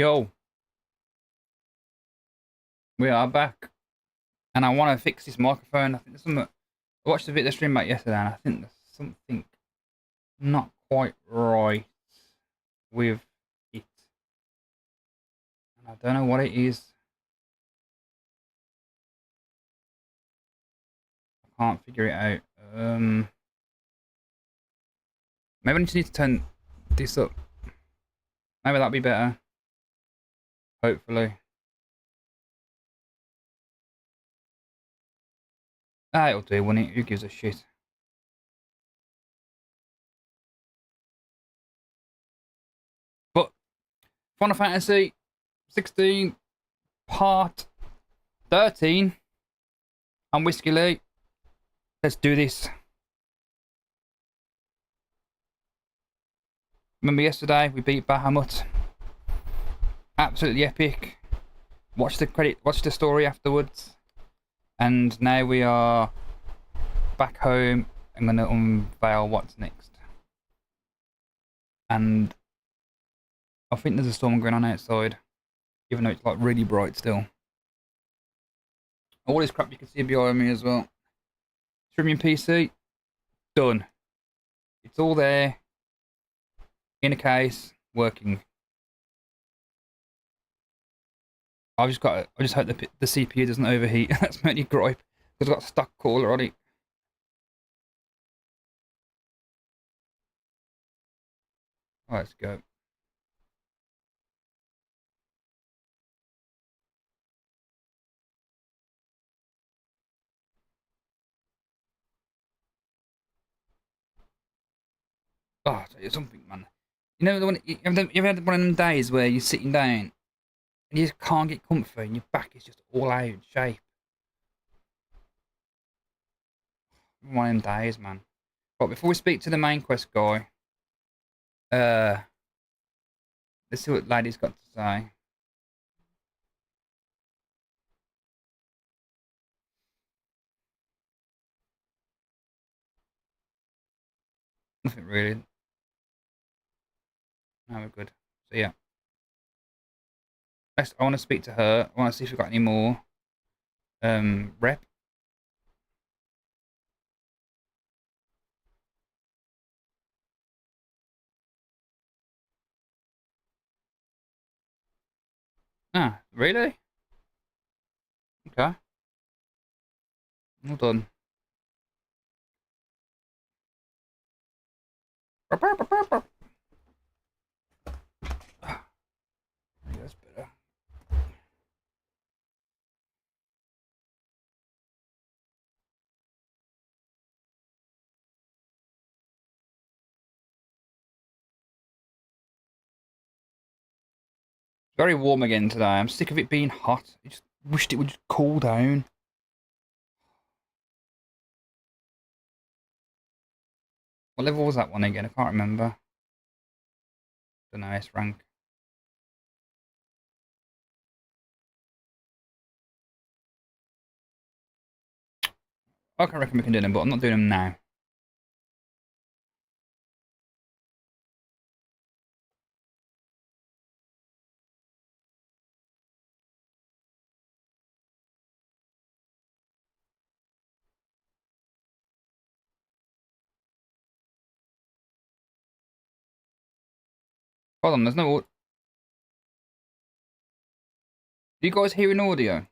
Yo, we are back, and I want to fix this microphone. I think there's something. I watched the video stream back yesterday, and I think there's something not quite right with it, and I don't know what it is. I can't figure it out. Maybe I just need to turn this up. Maybe that'll be better. Hopefully. It'll do, won't it? Who gives a shit? But Final Fantasy 16 Part 13. I'm Whiskey Lee. Let's do this. Remember yesterday we beat Bahamut. Absolutely epic. Watch the story afterwards. And now we are back home. I'm gonna unveil what's next. And I think there's a storm going on outside, even though it's like really bright still. All this crap you can see behind me as well. Streaming PC, done. It's all there, in a case, working. I just hope the CPU doesn't overheat. That's my only gripe, because I've got a stock cooler on it. Let's go. Oh, I'll tell you something, man. You know, you ever had one of them days where you're sitting down and you just can't get comfy and your back is just all out of shape? One of them days, man. But before we speak to the main quest guy, let's see what lady's got to say. Nothing really. No, we're good. So yeah. Next, I want to speak to her. I want to see if we've got any more rep. Ah, really? Okay. Well done. That's better. Very warm again today. I'm sick of it being hot. I just wished it would just cool down. What level was that one again? I can't remember. Don't know, S rank. I reckon we can do them, but I'm not doing them now. Hold on, there's no... Do you guys hear an audio?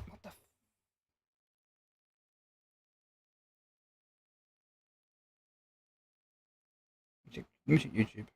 What the... Let me check YouTube.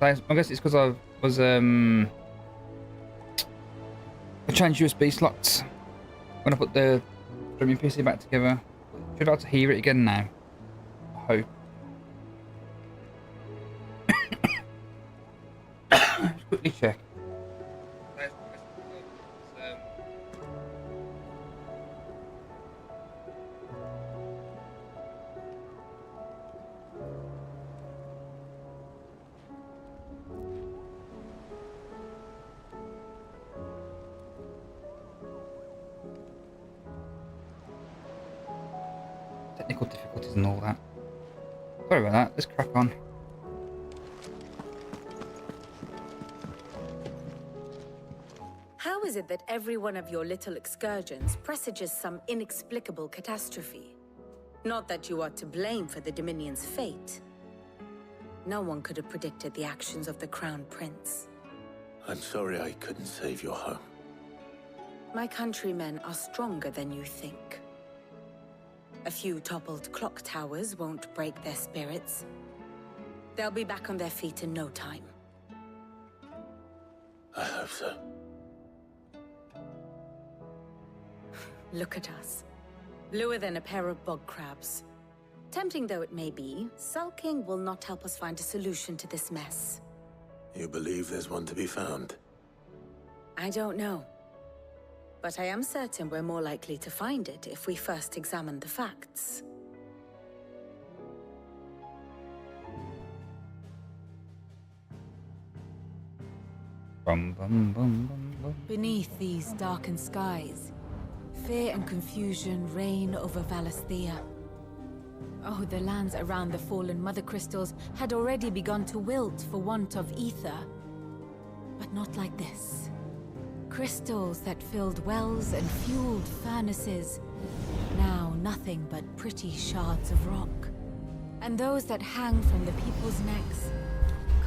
I guess it's because I was I changed USB slots when I put the streaming PC back together. Should be able to hear it again now. I hope. Just quickly check. Technical difficulties and all that. Sorry about that. Let's crack on. How is it that every one of your little excursions presages some inexplicable catastrophe? Not that you are to blame for the Dominion's fate. No one could have predicted the actions of the Crown Prince. I'm sorry I couldn't save your home. My countrymen are stronger than you think. A few toppled clock towers won't break their spirits. They'll be back on their feet in no time. I hope so. Look at us. Bluer than a pair of bog crabs. Tempting though it may be, sulking will not help us find a solution to this mess. You believe there's one to be found? I don't know. But I am certain we're more likely to find it if we first examine the facts. Beneath these darkened skies, fear and confusion reign over Valisthea. Oh, the lands around the fallen mother crystals had already begun to wilt for want of ether. But not like this. Crystals that filled wells and fueled furnaces. Now nothing but pretty shards of rock. And those that hang from the people's necks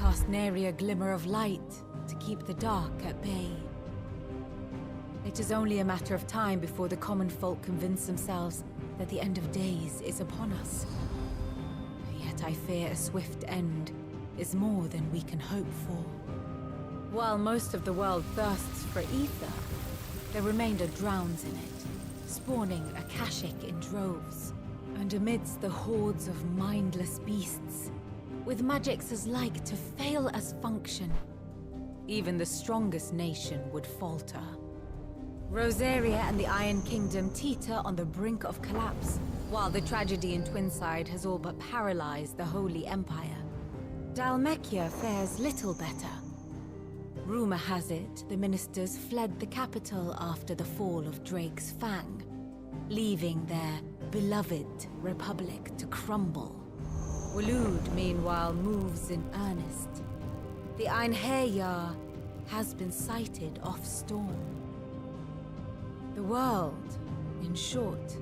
cast nary a glimmer of light to keep the dark at bay. It is only a matter of time before the common folk convince themselves that the end of days is upon us. Yet I fear a swift end is more than we can hope for. While most of the world thirsts for ether, the remainder drowns in it, spawning Akashic in droves. And amidst the hordes of mindless beasts, with magics as like to fail as function, even the strongest nation would falter. Rosaria and the Iron Kingdom teeter on the brink of collapse, while the tragedy in Twinside has all but paralyzed the Holy Empire. Dalmekia fares little better. Rumor has it the ministers fled the capital after the fall of Drake's Fang, leaving their beloved republic to crumble. Waloed, meanwhile, moves in earnest. The Einherjar has been sighted off-storm. The world, in short,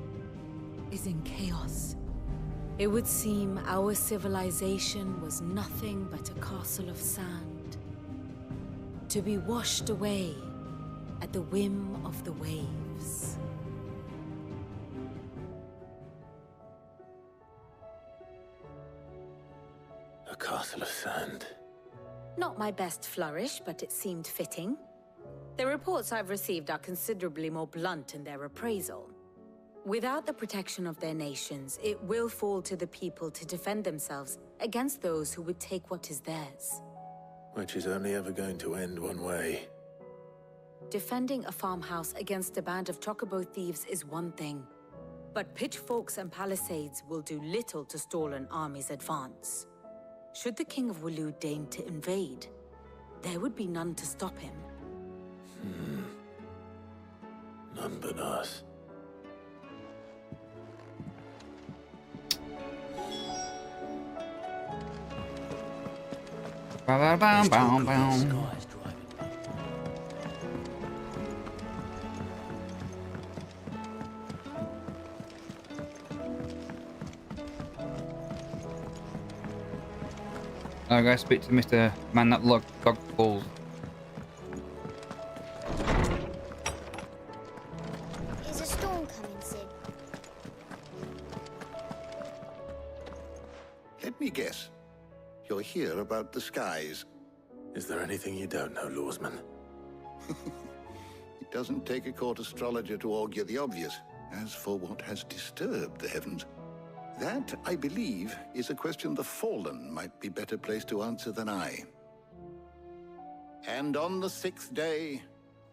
is in chaos. It would seem our civilization was nothing but a castle of sand, to be washed away at the whim of the waves. A castle of sand. Not my best flourish, but it seemed fitting. The reports I've received are considerably more blunt in their appraisal. Without the protection of their nations, it will fall to the people to defend themselves against those who would take what is theirs. Which is only ever going to end one way. Defending a farmhouse against a band of chocobo thieves is one thing, but pitchforks and palisades will do little to stall an army's advance. Should the King of Waloed deign to invade, there would be none to stop him. None but us. I'll go speak to Mr. Man that dog balls. Is a storm coming, Sid? Let me guess. You're here about the skies. Is there anything you don't know, Lawsman? It doesn't take a court astrologer to augur the obvious. As for what has disturbed the heavens, that, I believe, is a question the Fallen might be better placed to answer than I. And on the 6th day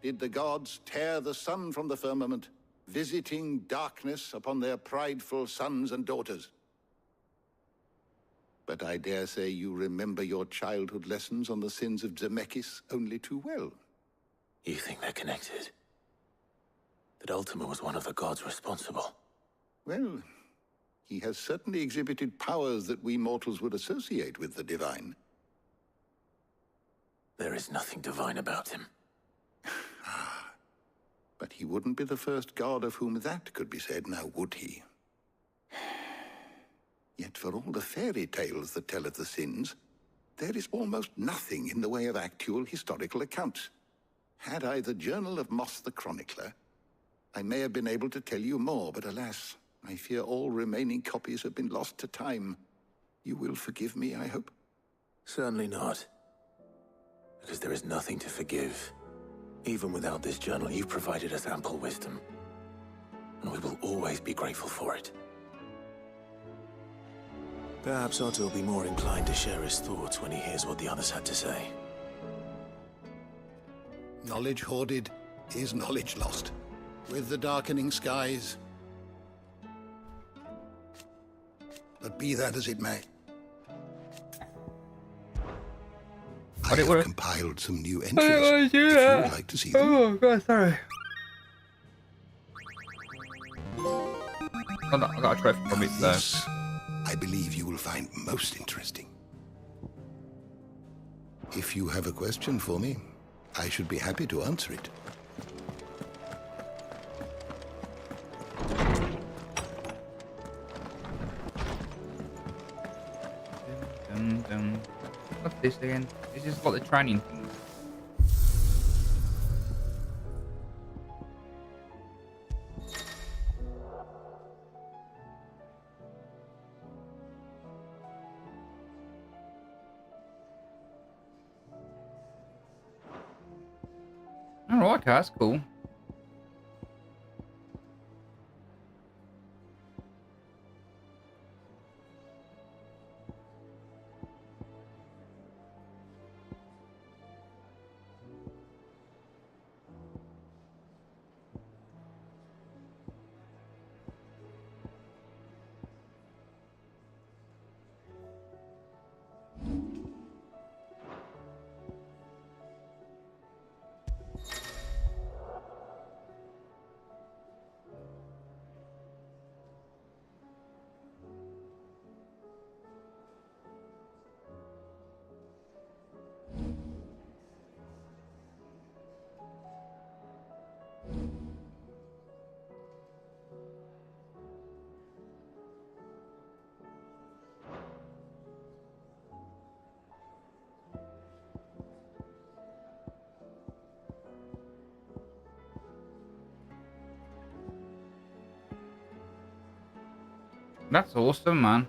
did the gods tear the sun from the firmament, visiting darkness upon their prideful sons and daughters. But I dare say you remember your childhood lessons on the sins of Zemeckis only too well. You think they're connected? That Ultima was one of the gods responsible? Well, he has certainly exhibited powers that we mortals would associate with the divine. There is nothing divine about him. But he wouldn't be the first god of whom that could be said, now would he? Yet for all the fairy tales that tell of the sins, there is almost nothing in the way of actual historical accounts. Had I the Journal of Moss the Chronicler, I may have been able to tell you more, but alas, I fear all remaining copies have been lost to time. You will forgive me, I hope? Certainly not. Because there is nothing to forgive. Even without this journal, you've provided us ample wisdom. And we will always be grateful for it. Perhaps Otto will be more inclined to share his thoughts when he hears what the others had to say. Knowledge hoarded is knowledge lost. With the darkening skies. But be that as it may. I have compiled some new entries, if you would like to see them. Oh god, sorry. I got a trophy from it though. This, I believe you will find most interesting. If you have a question for me, I should be happy to answer it. What's this again? This is what the training thing. Alright, okay, that's cool. That's awesome, man.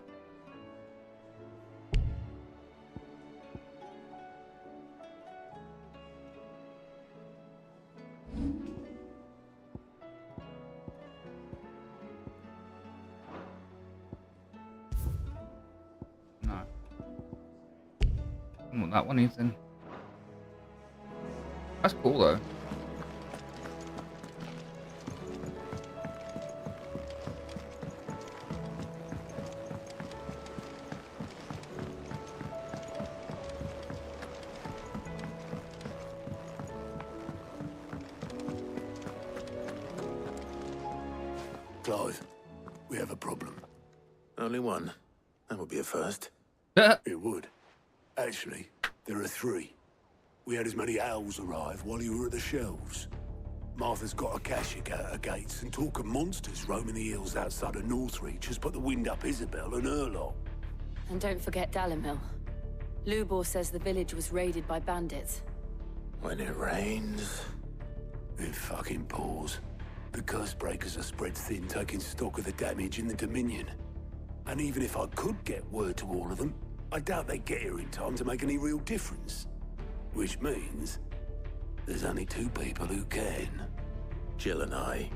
No. I want that one is then. That's cool though. Clive, we have a problem. Only one? That would be a first. It would. Actually, there are three. We had as many owls arrive while you were at the shelves. Martha's got a Akashic out her gates, and talk of monsters roaming the hills outside of Northreach has put the wind up Isabel and her lot. And don't forget Dalimil. Lubor says the village was raided by bandits. When it rains... It fucking pours. The curse breakers are spread thin, taking stock of the damage in the Dominion. And even if I could get word to all of them, I doubt they'd get here in time to make any real difference. Which means there's only 2 people who can. Jill and I.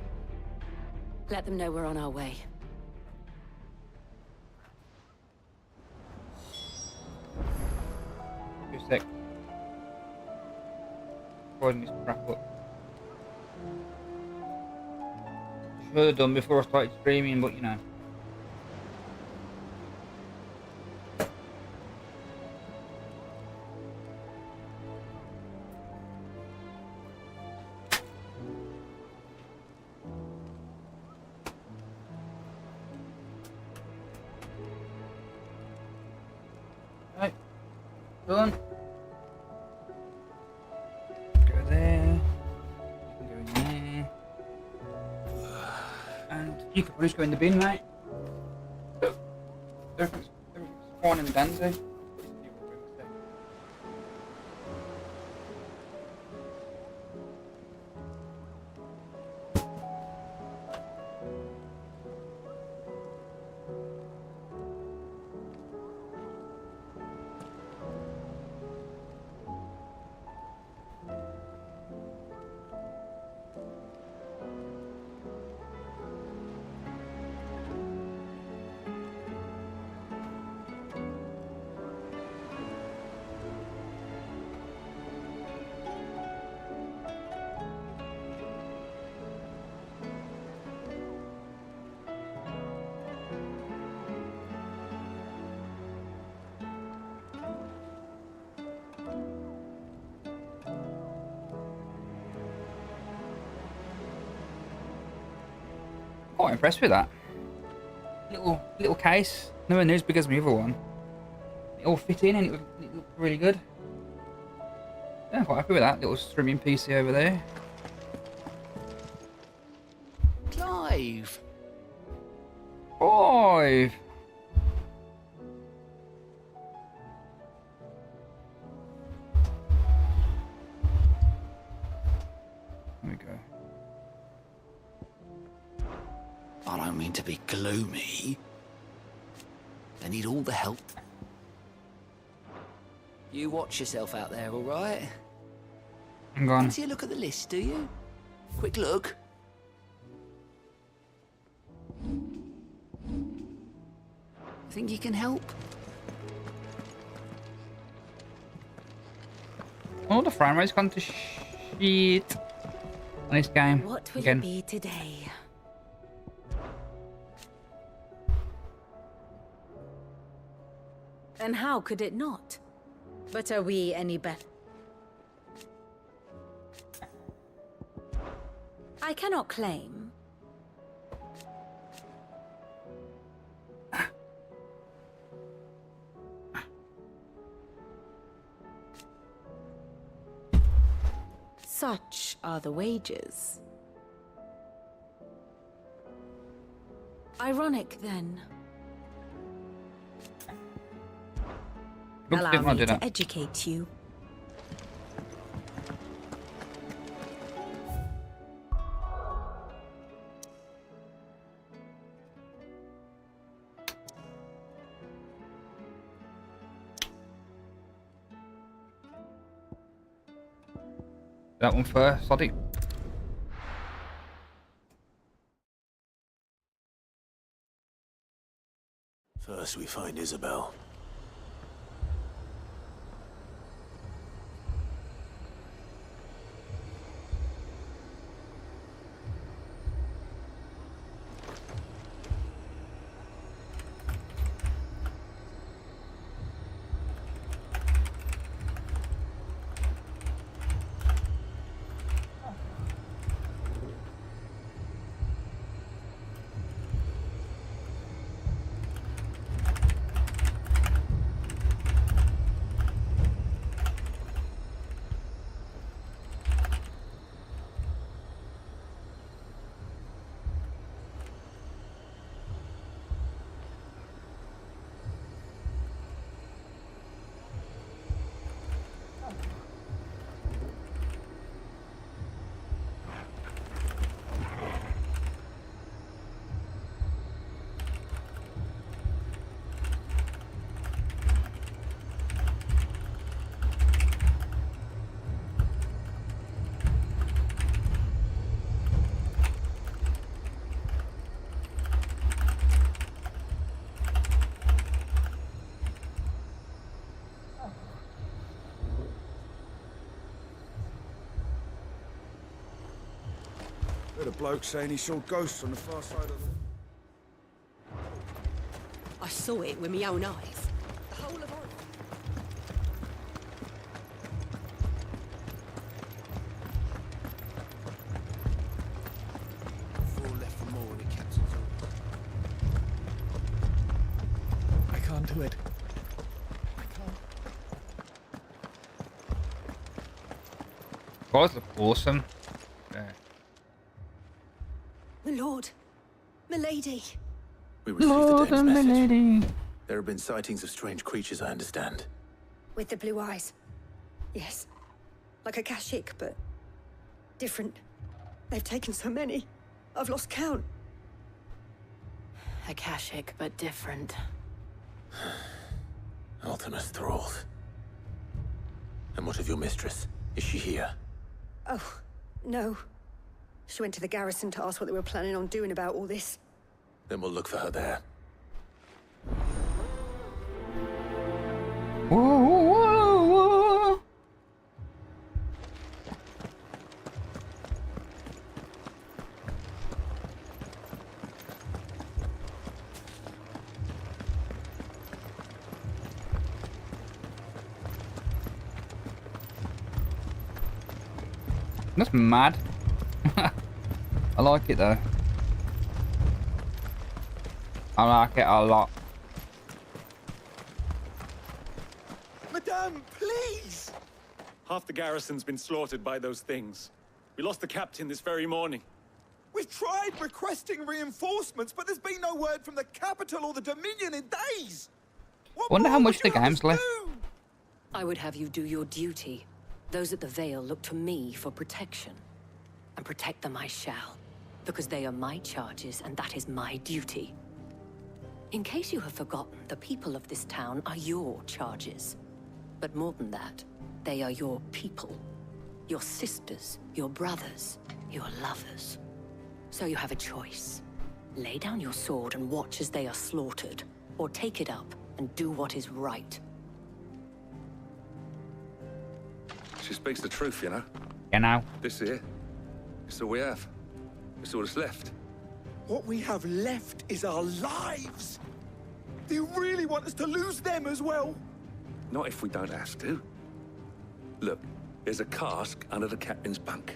Let them know we're on our way. Just a sec. Recording this crap up. Should have done before I started streaming, but you know. Right, done. Go there. You can go in there. And you could just go in the bin, mate. Everything's fine and dandy. Quite impressed with that. Little case, nowhere near as big as my other one. It all fit in and it looked really good. Yeah, I'm quite happy with that little streaming PC over there. Clive! 5! There we go. I don't mean to be gloomy. They need all the help. You watch yourself out there, all right? I'm gone. Fancy a look at the list, do you? Quick look. Think you can help? Oh, the frame rate's gone to shit on this game. What will again. it be today? And how could it not? But are we any better? I cannot claim. Such are the wages. Ironic, then. Looks Allow different, me didn't to it? educate you. That one first, Soddy. First we find Isabel. Heard a bloke saying he saw ghosts on the far side of the... I saw it with my own eyes. The whole of Oregon. 4 left for more in the captain's orders. I can't do it. I can't. Guys look awesome. Yeah. My lord. Milady. We received Lord the and dame's my message. lady. There have been sightings of strange creatures, I understand. With the blue eyes. Yes. Like a Kashyyyk, but different. They've taken so many. I've lost count. A Kashyyyk, but different. Ultimus thralls. And what of your mistress? Is she here? Oh, no. She went to the garrison to ask what they were planning on doing about all this. Then we'll look for her there. Whoa, whoa, whoa. That's mad. I like it though. I like it a lot. Madame, please! Half the garrison's been slaughtered by those things. We lost the captain this very morning. We've tried requesting reinforcements, but there's been no word from the capital or the Dominion in days. What Wonder how more much would the you have game's us left. do? I would have you do your duty. Those at the Vale look to me for protection. And protect them I shall. Because they are my charges, and that is my duty. In case you have forgotten, the people of this town are your charges. But more than that, they are your people. Your sisters, your brothers, your lovers. So you have a choice. Lay down your sword and watch as they are slaughtered, or take it up and do what is right. She speaks the truth, you know. You know. This here, it's all we have. It's all that's left. What we have left is our lives. Do you really want us to lose them as well? Not if we don't have to. Look, there's a cask under the captain's bunk.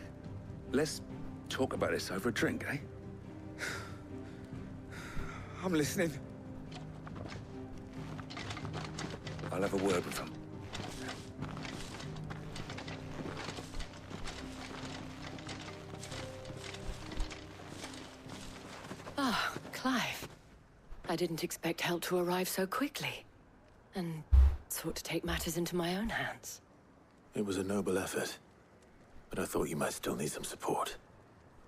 Let's talk about this over a drink, eh? I'm listening. I'll have a word with them. Ah, Clive. I didn't expect help to arrive so quickly. And sought to take matters into my own hands. It was a noble effort, but I thought you might still need some support.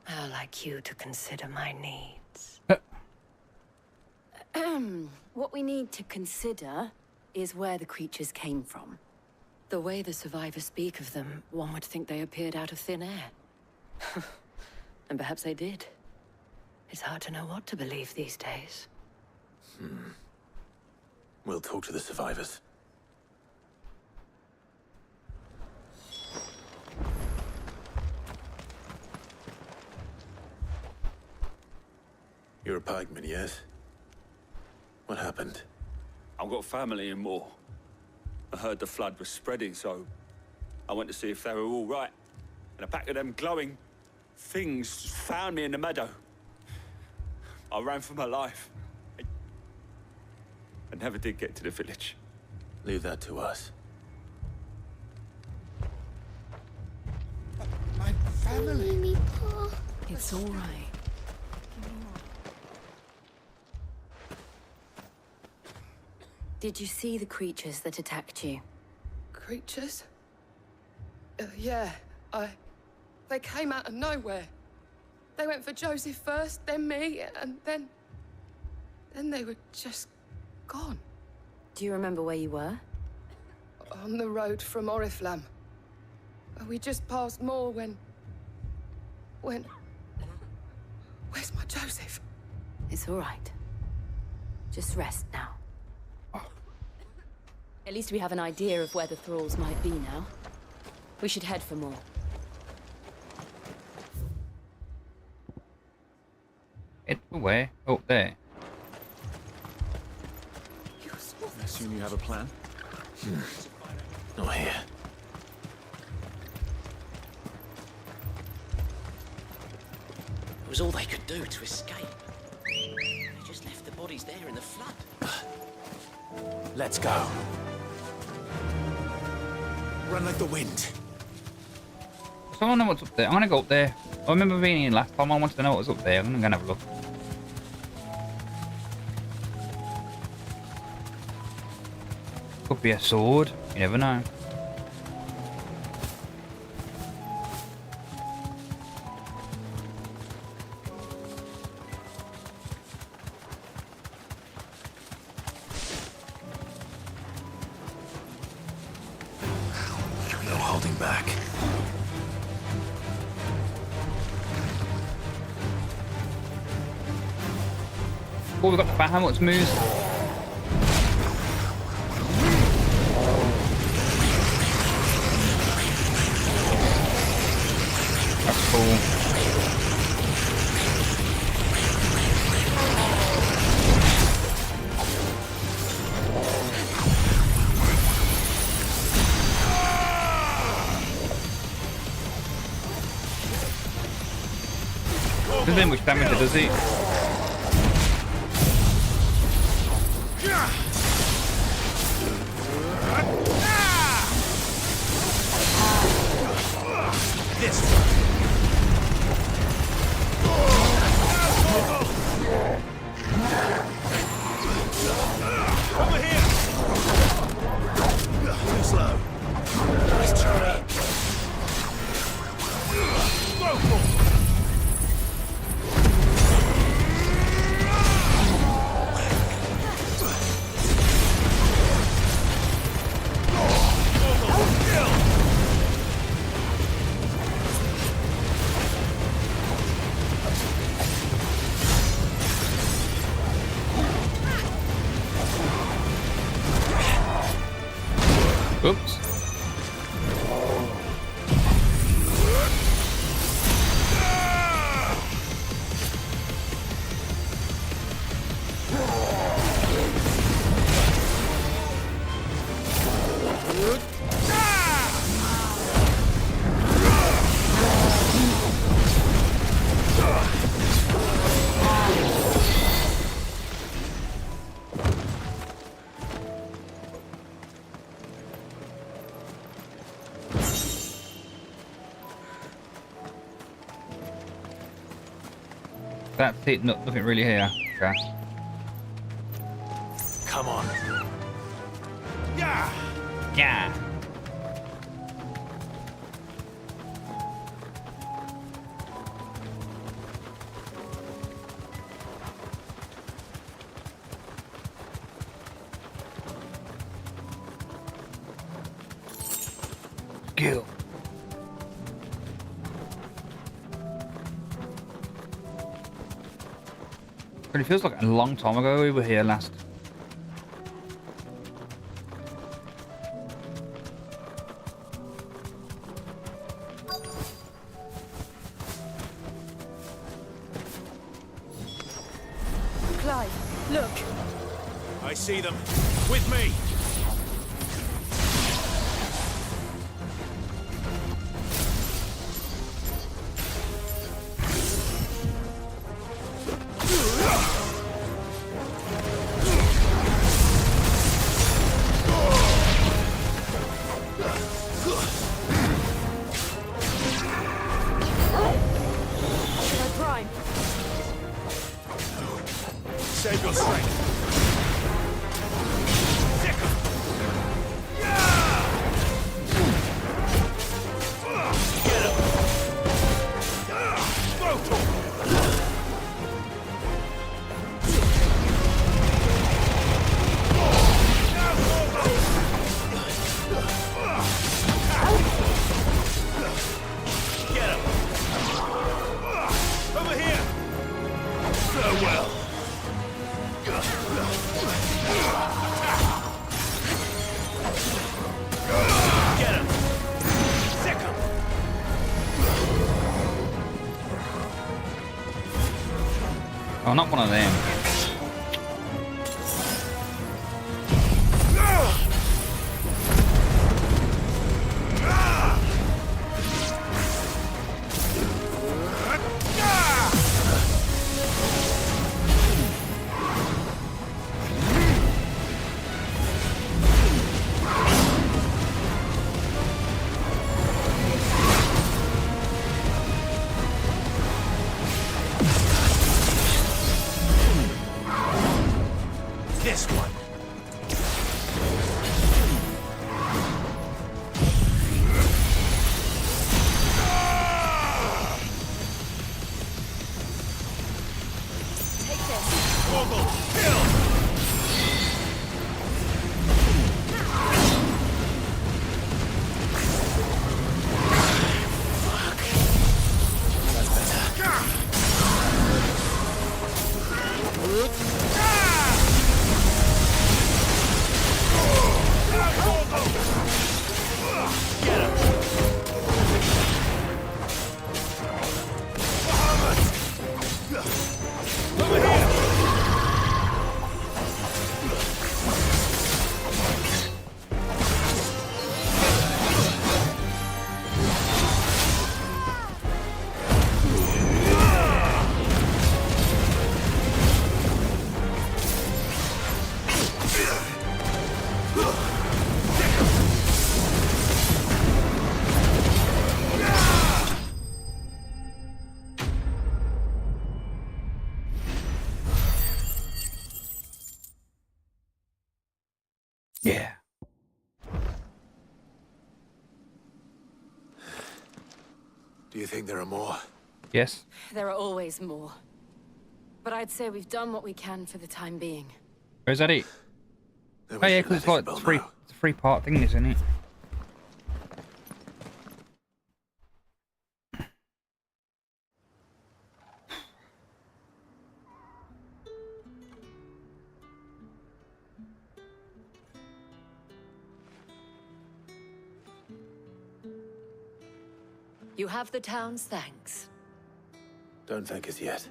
How like you to consider my needs. What we need to consider is where the creatures came from. The way the survivors speak of them, one would think they appeared out of thin air. And perhaps they did. It's hard to know what to believe these days. We'll talk to the survivors. You're a pikeman, yes? What happened? I've got family in Moor. I heard the flood was spreading, so I went to see if they were all right. And a pack of them glowing things found me in the meadow. I ran for my life. I never did get to the village. Leave that to us. My family. It's all right. Did you see the creatures that attacked you? Creatures? Yeah, they came out of nowhere. They went for Joseph first, then me, and then they were just gone. Do you remember where you were? On the road from Oriflamme. We just passed Moor when... Where's my Joseph? It's all right. Just rest now. At least we have an idea of where the thralls might be now. We should head for more. It where? Oh, there. I assume you have a plan? Not here. It was all they could do to escape. They just left the bodies there in the flood. Let's go. Run like the wind. So I don't know what's up there. I'm gonna go up there. I remember being here last time. I wanted to know what was up there. I'm gonna have a look. Could be a sword. You never know. No holding back. Oh, we've got the Bahamut's moves. That's cool. Doesn't do much damage, does he? Oops. That's it, nothing really here. Okay. Come on. Yeah. Skill. But it feels like a long time ago we were here last. Clive, look. I see them. With me. Save your strength. Oh, not one of them. This one. Take this. Vogel, kill! Fuck. That's better. Get him! Over here! Yeah. Do you think there are more? Yes. There are always more. But I'd say we've done what we can for the time being. Or is that it? Then Oh we yeah, should because let it's like Isabel know. it's a three-part thing, isn't it? You have the town's thanks. Don't thank us yet.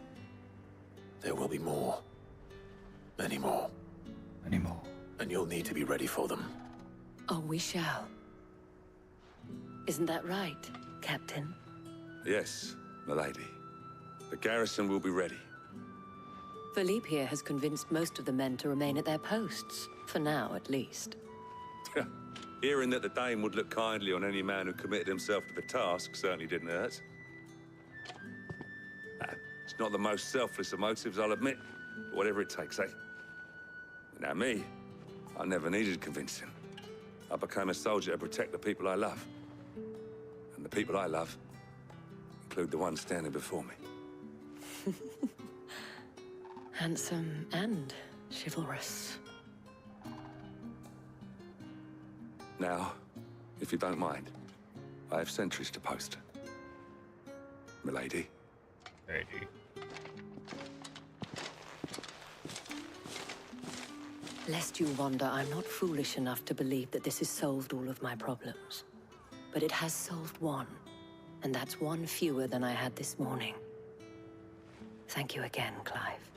There will be more. Many more. Many more. And you'll need to be ready for them. Oh, we shall. Isn't that right, Captain? Yes, milady. The garrison will be ready. Philippe here has convinced most of the men to remain at their posts. For now, at least. Hearing that the Dame would look kindly on any man who committed himself to the task certainly didn't hurt. It's not the most selfless of motives, I'll admit. But whatever it takes, eh? Now me, I never needed convincing. I became a soldier to protect the people I love. And the people I love include the one standing before me. Handsome and chivalrous. Now, if you don't mind, I have sentries to post. Milady. Ready. Lest you wonder, I'm not foolish enough to believe that this has solved all of my problems. But it has solved one, and that's one fewer than I had this morning. Thank you again, Clive.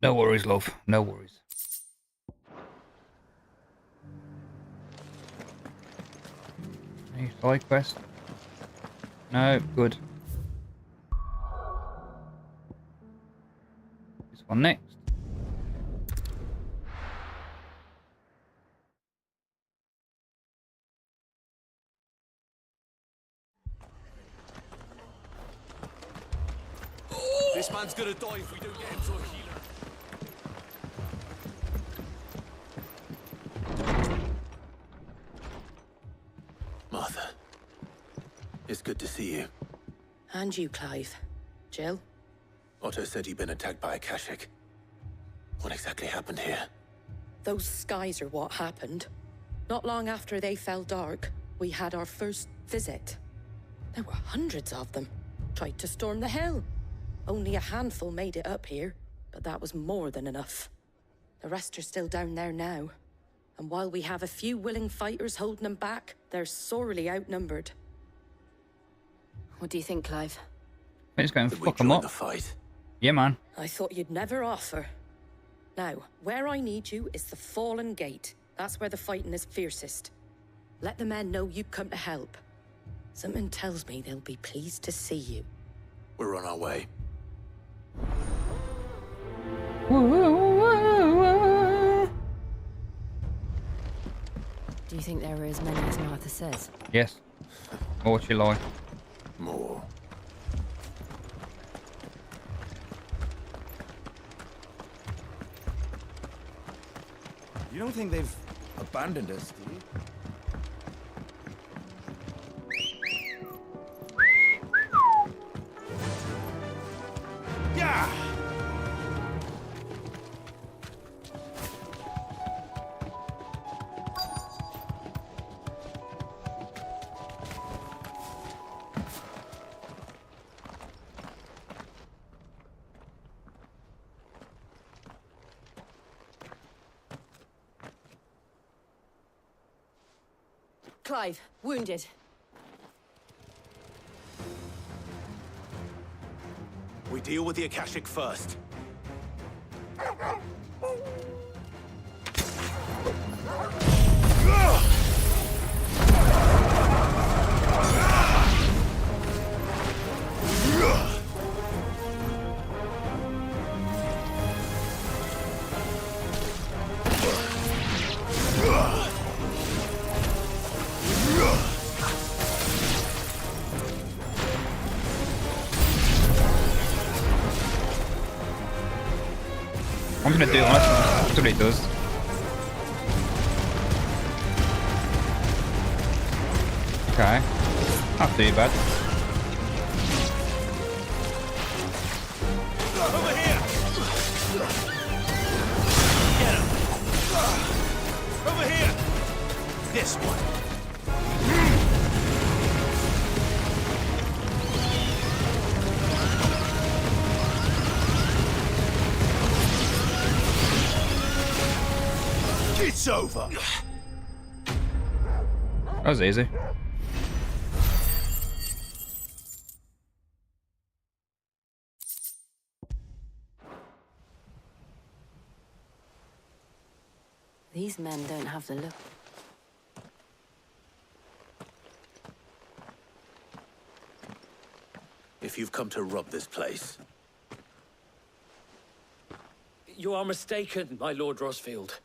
No worries, love. No worries. Any side quest? No, good. This one next. This man's gonna die if we don't get him to a healer. Martha, it's good to see you. And you, Clive. Jill? Otto said you'd been attacked by a Kashik. What exactly happened here? Those skies are what happened. Not long after they fell dark, we had our first visit. There were hundreds of them. Tried to storm the hill. Only a handful made it up here, but that was more than enough. The rest are still down there now. And while we have a few willing fighters holding them back, they're sorely outnumbered. What do you think, Clive? I'm just going to fuck them join up. the fight? Yeah, man. I thought you'd never offer. Now, where I need you is the Fallen Gate. That's where the fighting is fiercest. Let the men know you've come to help. Something tells me they'll be pleased to see you. We're on our way. Do you think there are as many as Martha says? Yes. Or what you like. More. You don't think they've abandoned us, do you? Yeah! Clive, wounded. We deal with the Akashic first. I'm gonna do it. That's what it does. Okay. Not too bad. Over here! Get him! Over here! This one. It's over. That was easy. These men don't have the look. If you've come to rob this place, You are mistaken, my Lord Rosfield.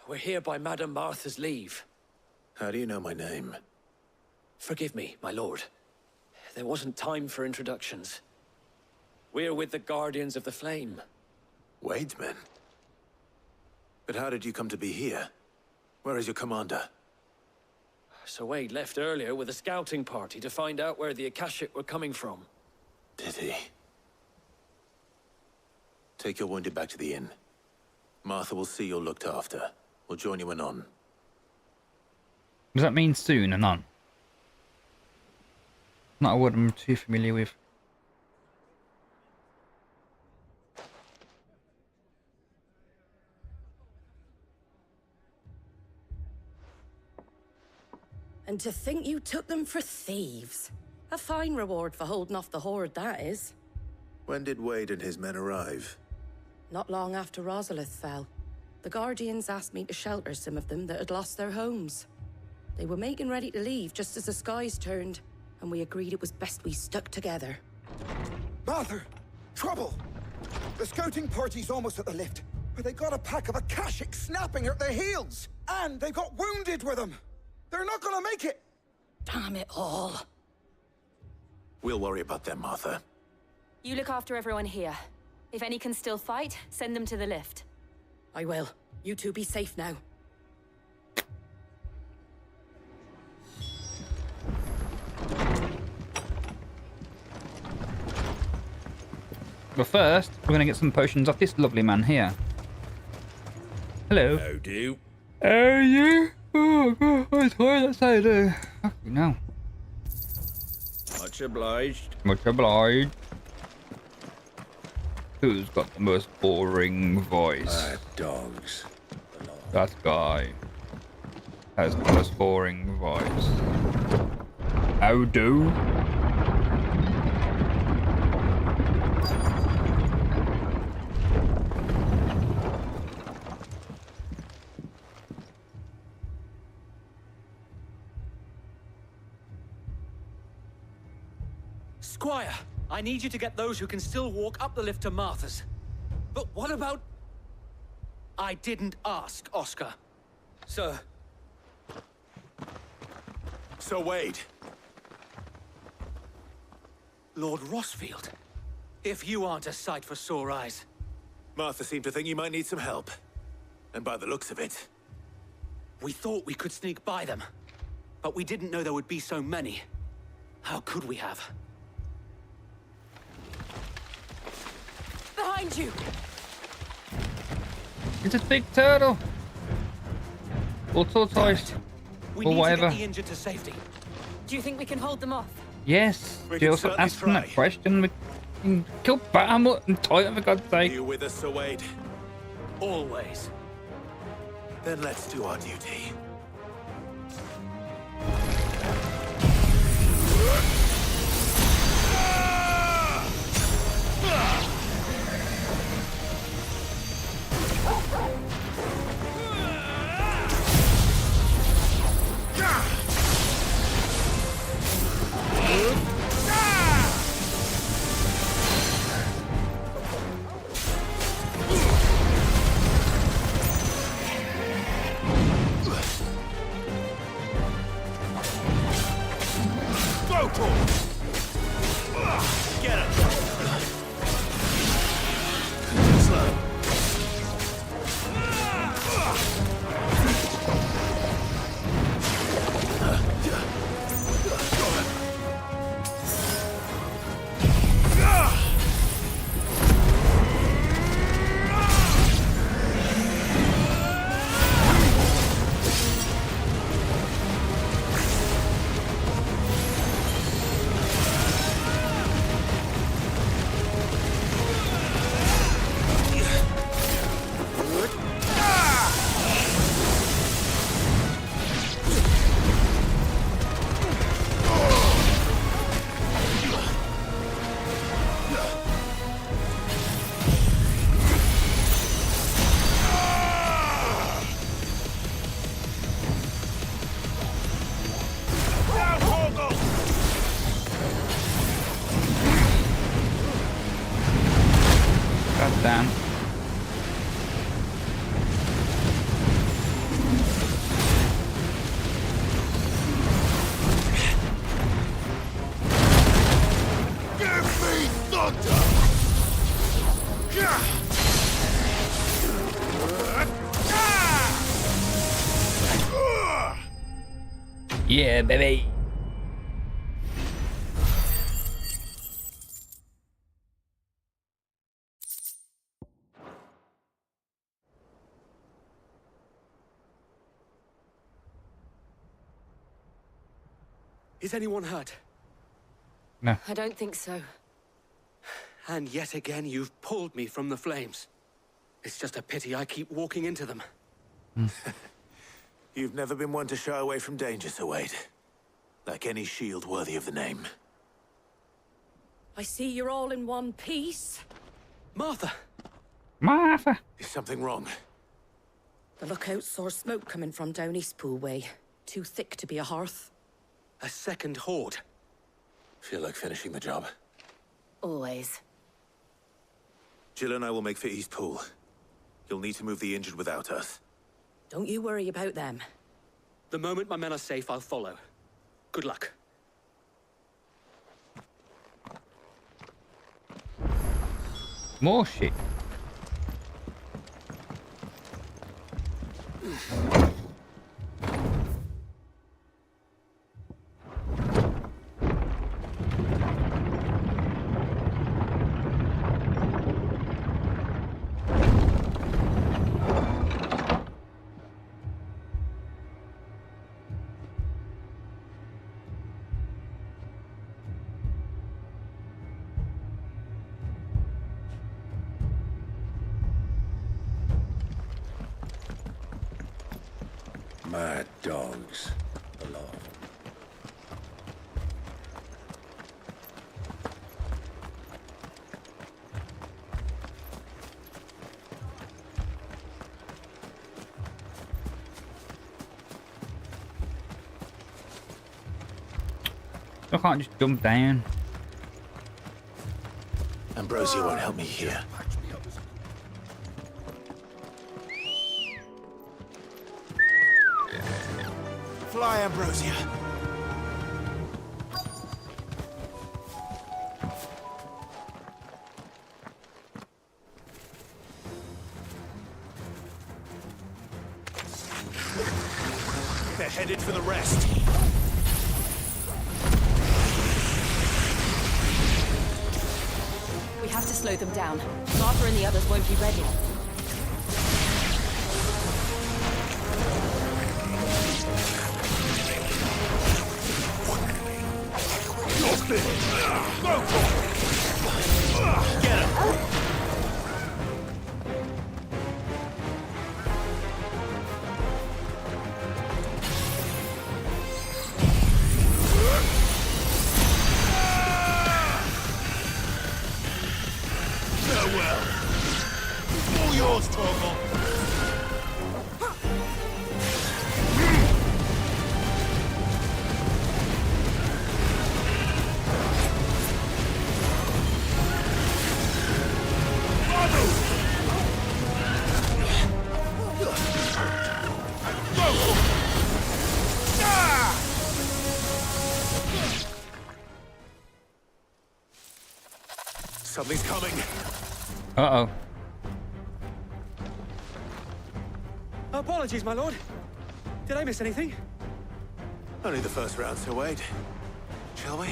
We're here by Madame Martha's leave. how do you know my name? Forgive me, my lord. There wasn't time for introductions. We're with the Guardians of the Flame. Wade's men? But how did you come to be here? Where is your commander? Sir Wade left earlier with a scouting party to find out where the Akashic were coming from. Did he? Take your wounded back to the inn. Martha will see you're looked after. We'll join you anon. Does that mean soon and on? Not a word I'm too familiar with. And to think you took them for thieves. A fine reward for holding off the horde, that is. When did Wade and his men arrive? Not long after Rosalith fell, the Guardians asked me to shelter some of them that had lost their homes. They were making ready to leave just as the skies turned, and we agreed it was best we stuck together. Martha! Trouble! The scouting party's almost at the lift, but they got a pack of Akashic snapping at their heels! And they got wounded with them! They're not gonna make it! Damn it all. We'll worry about them, Martha. You look after everyone here. If any can still fight, send them to the lift. I will. You two be safe now. But first, we're going to get some potions off this lovely man here. Hello. How do? How you? Oh, God, I'm tired. That's how I do. Fucking hell. Much obliged. Much obliged. Who's got the most boring voice? Dogs. That guy. As plus 4 invites. How do? Squire, I need you to get those who can still walk up the lift to Martha's. But what about... I didn't ask, Oscar. Sir. So Wade. Lord Rossfield. If you aren't a sight for sore eyes. Martha seemed to think you might need some help. And by the looks of it... We thought we could sneak by them. But we didn't know there would be so many. How could we have? Behind you! It's a big turtle. Or tortoise. We or need whatever. to get the injured to safety. Do you think we can hold them off? Yes. We She can also certainly asked him that try. question. We can kill Bahamut and Titan for God's sake. You with us, Sir Wade? Always. Then let's do our duty. Get him! Slow. God damn. Give me thunder! Yeah, baby. Is anyone hurt? No. I don't think so. And yet again, you've pulled me from the flames. It's just a pity I keep walking into them. You've never been one to shy away from danger, Sir Wade. Like any shield worthy of the name. I see you're all in one piece. Martha! Martha! Is something wrong? The lookout saw smoke coming from down East Pool way. Too thick to be a hearth. A second horde. Feel like finishing the job? Always. Jill and I will make for East Pool. You'll need to move the injured without us. Don't you worry about them. The moment my men are safe, I'll follow. Good luck. More shit. Mad dogs. A lot of them. I can't just jump down. Ambrosia won't help me here. Fly, Ambrosia. They're headed for the rest. We have to slow them down. Martha and the others won't be ready. You're finished. Go for it. Get him. All yours, Torgal. Something's coming. Uh-oh. Apologies, my lord. Did I miss anything? Only the first round, so wait. Shall we?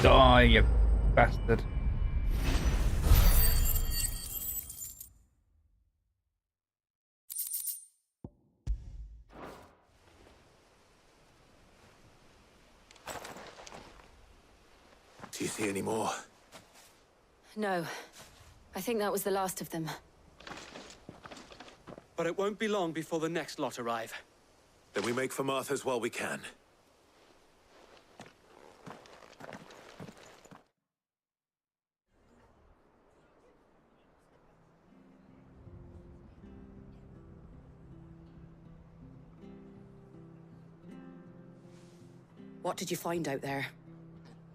Die, you bastard. Do you see any more? No. I think that was the last of them. But it won't be long before the next lot arrive. Then we make for Martha's while we can. What did you find out there?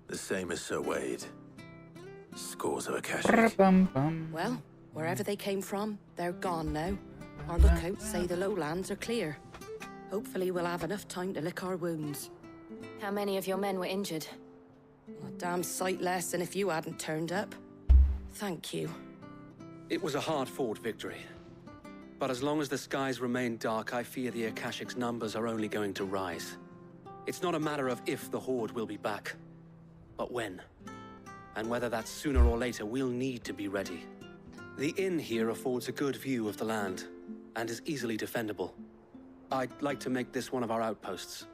The same as Sir Wade. Scores of Akashic. Well, wherever they came from, they're gone now. Our lookouts say the lowlands are clear. Hopefully we'll have enough time to lick our wounds. How many of your men were injured? A damn sight less than if you hadn't turned up. Thank you. It was a hard-fought victory. But as long as the skies remain dark, I fear the Akashic's numbers are only going to rise. It's not a matter of if the Horde will be back, but when. And whether that's sooner or later, we'll need to be ready. The inn here affords a good view of the land, and is easily defendable. I'd like to make this one of our outposts.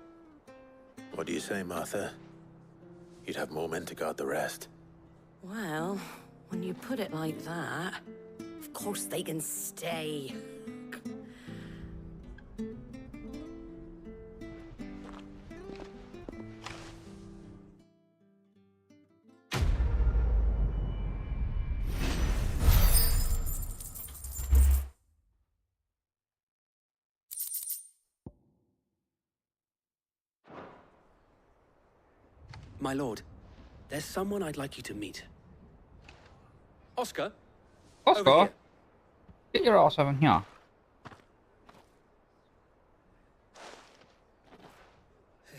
What do you say, Martha? You'd have more men to guard the rest. Well, when you put it like that, of course they can stay. My lord, there's someone I'd like you to meet. Oscar? Over Oscar? here. Get your ass over here.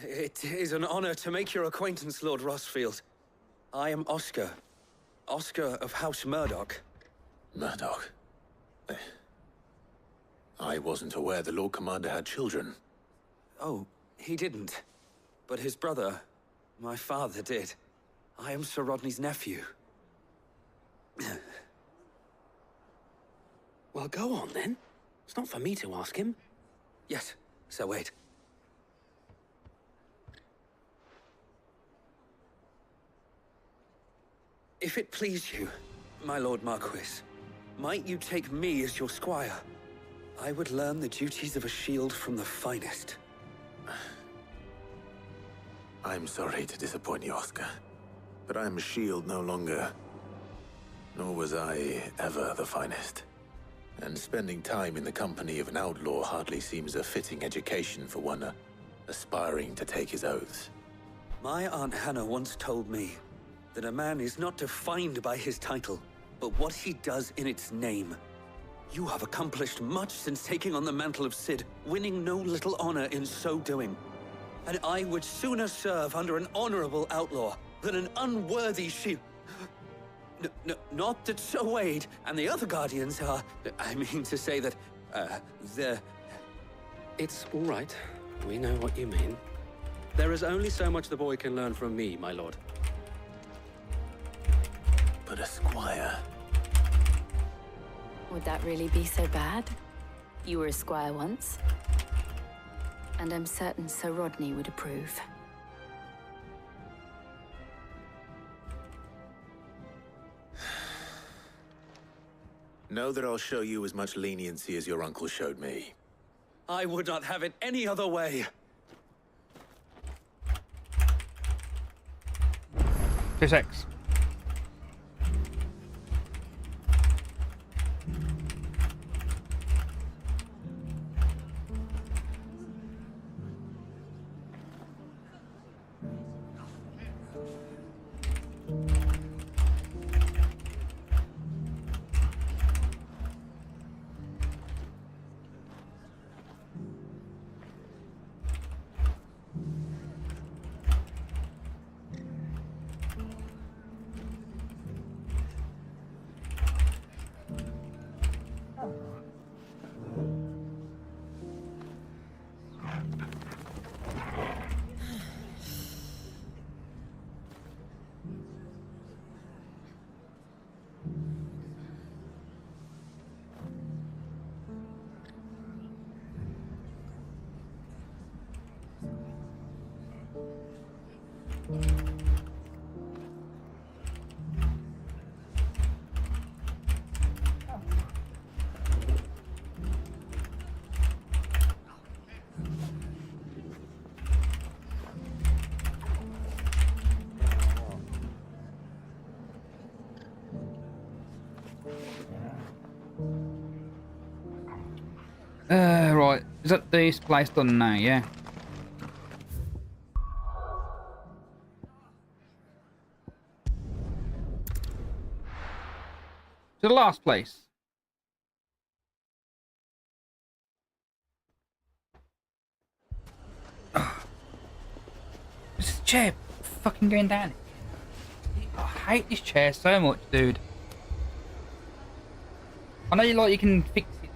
It is an honor to make your acquaintance, Lord Rossfield. I am Oscar. Oscar of House Murdoch. Murdoch? I wasn't aware the Lord Commander had children. Oh, he didn't. But his brother, my father, did. I am Sir Rodney's nephew. Well, go on, then. It's not for me to ask him. Yes, so wait. If it please you, my Lord Marquis, might you take me as your squire? I would learn the duties of a shield from the finest. I'm sorry to disappoint you, Oscar, but I'm a shield no longer. Nor was I ever the finest. And spending time in the company of an outlaw hardly seems a fitting education for one aspiring to take his oaths. My Aunt Hannah once told me that a man is not defined by his title, but what he does in its name. You have accomplished much since taking on the mantle of Cid, winning no little honor in so doing. And I would sooner serve under an honorable outlaw than an unworthy shield. Not that Sir Wade and the other guardians are... I mean to say that, they're... It's all right. We know what you mean. There is only so much the boy can learn from me, my lord. But a squire... Would that really be so bad? You were a squire once. And I'm certain Sir Rodney would approve. Know that I'll show you as much leniency as your uncle showed me. I would not have it any other way. 2-6. Right. Is that this place done now? Yeah. To the last place. This chair fucking going down. I hate this chair so much, dude. I know you can fix it.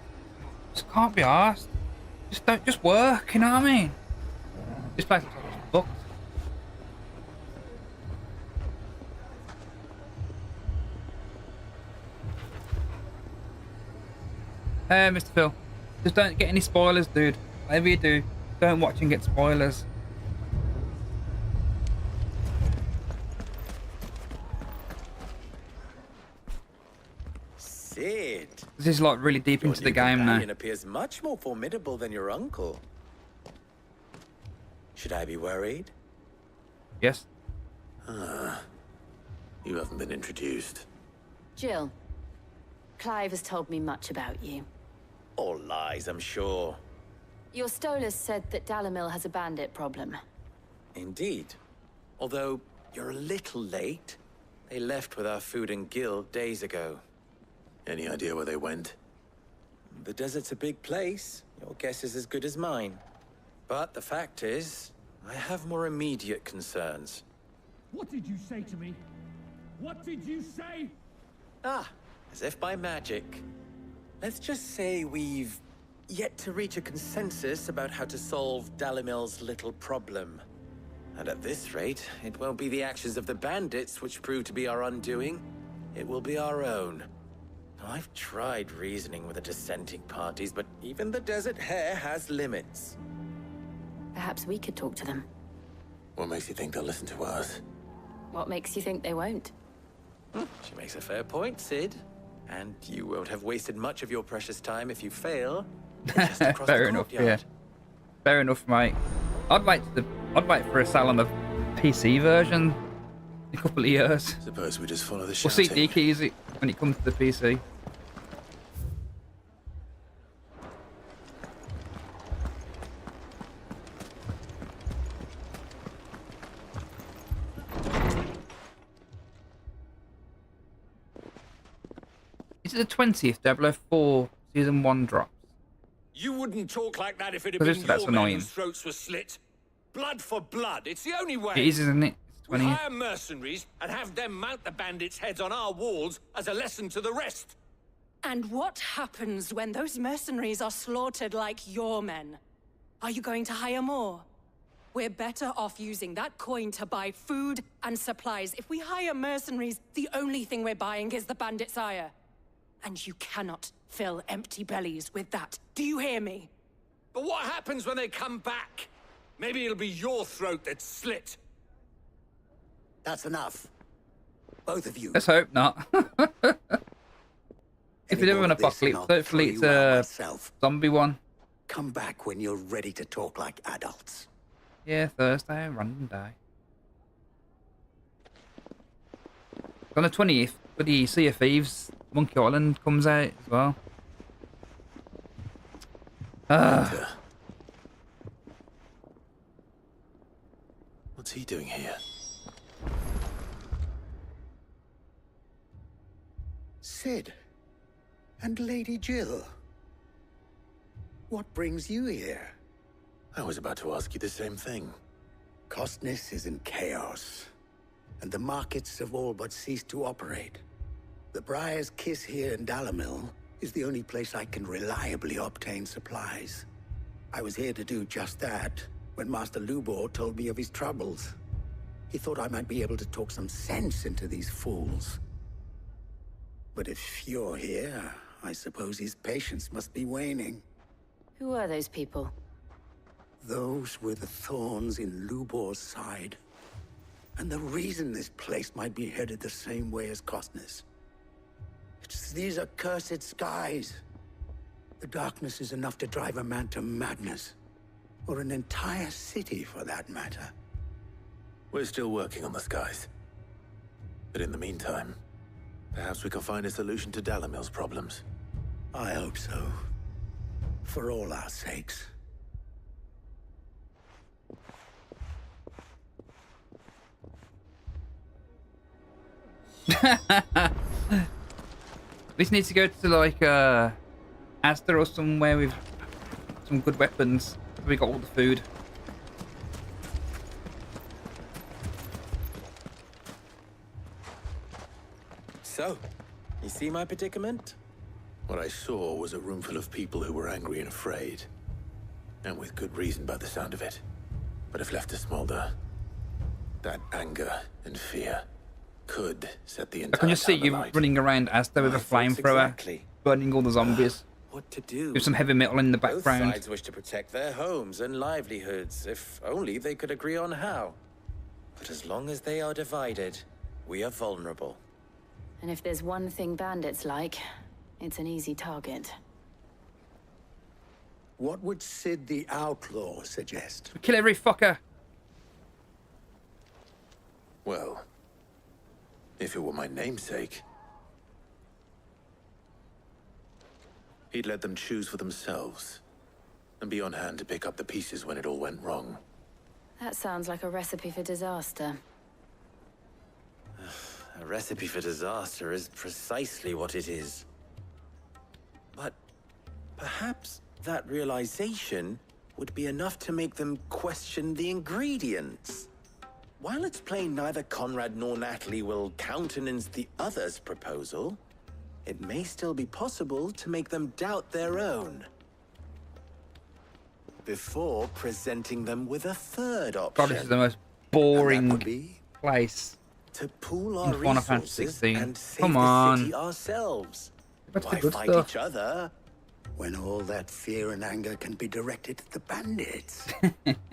Just can't be arsed. Just work, you know what I mean? This place looks like it's fucked. Mr. Phil, just don't get any spoilers, dude. Whatever you do, don't watch and get spoilers. Sid. This is like really deep into the game now. Companion appears much more formidable than your uncle. Should I be worried? Yes. You haven't been introduced. Jill, Clive has told me much about you. All lies, I'm sure. Your Stolas said that Dalamil has a bandit problem. Indeed. Although, you're a little late. They left with our food and guild days ago. Any idea where they went? The desert's a big place. Your guess is as good as mine. But the fact is, I have more immediate concerns. What did you say to me? What did you say? Ah, as if by magic. Let's just say we've yet to reach a consensus about how to solve Dalamil's little problem. And at this rate, it won't be the actions of the bandits which prove to be our undoing. It will be our own. I've tried reasoning with the dissenting parties, but even the Desert Hare has limits. Perhaps we could talk to them. What makes you think they'll listen to us? What makes you think they won't? She makes a fair point, Sid. And you won't have wasted much of your precious time if you fail. Just across Fair the enough, yeah. courtyard. Fair enough, mate. I'd wait for a sale on the PC version in a couple of years. Suppose we just follow the We'll shouting. see keys it when it comes to the PC. Is it the 20th 004 Season 1 drops? You wouldn't talk like that if it had Because been that's your men annoying. whose throats were slit. Blood for blood. It's the only way. It is, isn't it? It's We 20th. hire mercenaries and have them mount the bandits' heads on our walls as a lesson to the rest. And what happens when those mercenaries are slaughtered like your men? Are you going to hire more? We're better off using that coin to buy food and supplies. If we hire mercenaries, the only thing we're buying is the bandit's ire. And you cannot fill empty bellies with that. Do you hear me? But what happens when they come back? Maybe it'll be your throat that's slit. That's enough. Both of you. Let's hope not. If Any it ever more an of this and apocalypse, I'll hopefully throw it's you out a myself. zombie one. Come back when you're ready to talk like adults. Yeah, Thursday, random day. On the 20th, but the Sea of Thieves, Monkey Island comes out as well. What's he doing here? Sid. And Lady Jill. What brings you here? I was about to ask you the same thing. Costness is in chaos, and the markets have all but ceased to operate. The Briar's Kiss here in Dalamil is the only place I can reliably obtain supplies. I was here to do just that when Master Lubor told me of his troubles. He thought I might be able to talk some sense into these fools. But if you're here, I suppose his patience must be waning. Who are those people? Those were the thorns in Lubor's side. And the reason this place might be headed the same way as Costness. It's these accursed skies. The darkness is enough to drive a man to madness. Or an entire city, for that matter. We're still working on the skies. But in the meantime, perhaps we can find a solution to Dalamil's problems. I hope so. For all our sakes. We just need to go to like Asda or somewhere with some good weapons. We got all the food. So, you see my predicament? What I saw was a room full of people who were angry and afraid. And with good reason by the sound of it. But if left to smolder, that anger and fear could set the I entire can just see town you alight. running around Asda with a flamethrower, exactly. burning all the zombies. What to do? With some heavy metal in the Both background. sides wish to protect their homes and livelihoods, if only they could agree on how. But as long as they are divided, we are vulnerable. And if there's one thing bandits like, It's an easy target. What would Sid the Outlaw suggest? Kill every fucker. Well, if it were my namesake, he'd let them choose for themselves and be on hand to pick up the pieces when it all went wrong. That sounds like a recipe for disaster. A recipe for disaster is precisely what it is. But perhaps that realization would be enough to make them question the ingredients. While it's plain neither Conrad nor Natalie will countenance the other's proposal, it may still be possible to make them doubt their own. Before presenting them with a third option. God, this is the most boring place. To pool our in Final Fantasy resources 16. and save Come the on. city ourselves. That's the Why good fight stuff. each other? When all that fear and anger can be directed at the bandits.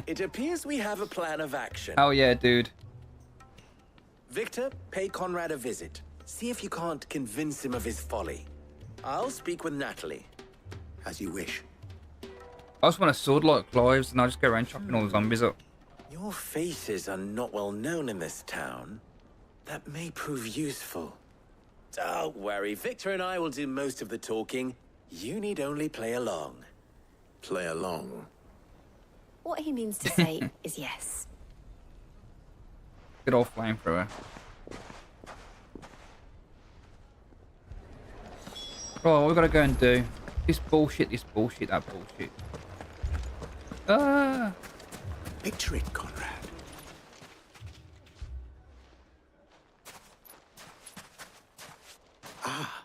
It appears we have a plan of action. Oh yeah, dude. Victor, pay Conrad a visit. See if you can't convince him of his folly. I'll speak with Natalie. As you wish. I just want a sword like Clive's and I just go around chopping all the zombies up. Your faces are not well known in this town. That may prove useful. Don't worry, Victor and I will do most of the talking. You need only play along. Play along? What he means to say is yes. Good old flamethrower. Right, what we gotta go and do? This bullshit, that bullshit. Picture it, Conrad. Ah,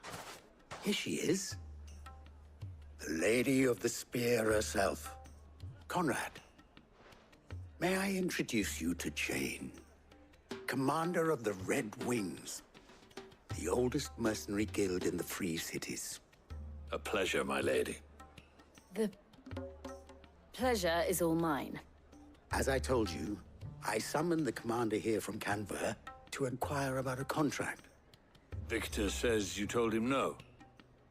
here she is. The Lady of the Spear herself. Conrad, may I introduce you to Jane, commander of the Red Wings, the oldest mercenary guild in the Free Cities. A pleasure, my lady. The pleasure is all mine. As I told you, I summoned the commander here from Canberra to inquire about a contract. Victor says you told him no.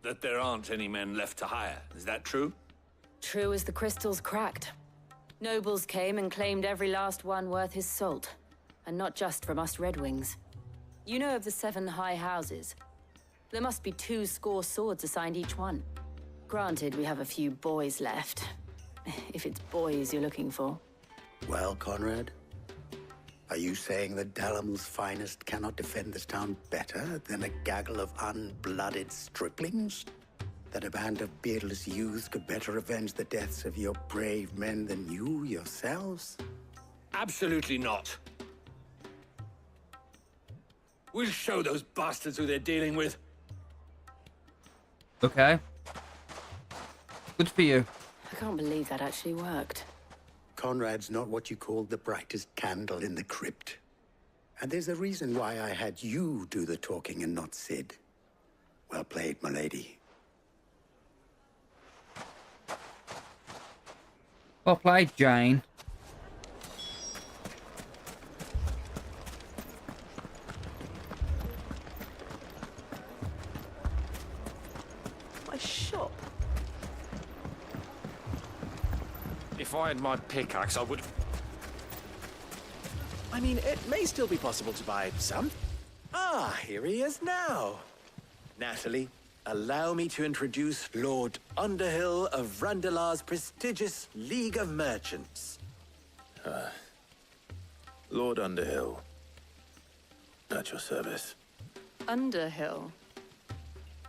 That there aren't any men left to hire. Is that true? True as the crystals cracked. Nobles came and claimed every last one worth his salt. And not just from us Red Wings. You know of the 7 high houses. There must be 2 swords assigned each one. Granted, we have a few boys left. If it's boys you're looking for. Well, Conrad, are you saying that Dalam's finest cannot defend this town better than a gaggle of unblooded striplings? That a band of beardless youths could better avenge the deaths of your brave men than you yourselves? Absolutely not. We'll show those bastards who they're dealing with. Okay. Good for you. I can't believe that actually worked. Conrad's not what you call the brightest candle in the crypt. And there's a reason why I had you do the talking and not Sid. Well played, my lady. Well played, Jane. My shop. If I had my pickaxe, I would... I mean, it may still be possible to buy some. Ah, here he is now. Natalie, allow me to introduce Lord Underhill of Randalar's prestigious League of Merchants. Lord Underhill. At your service. Underhill.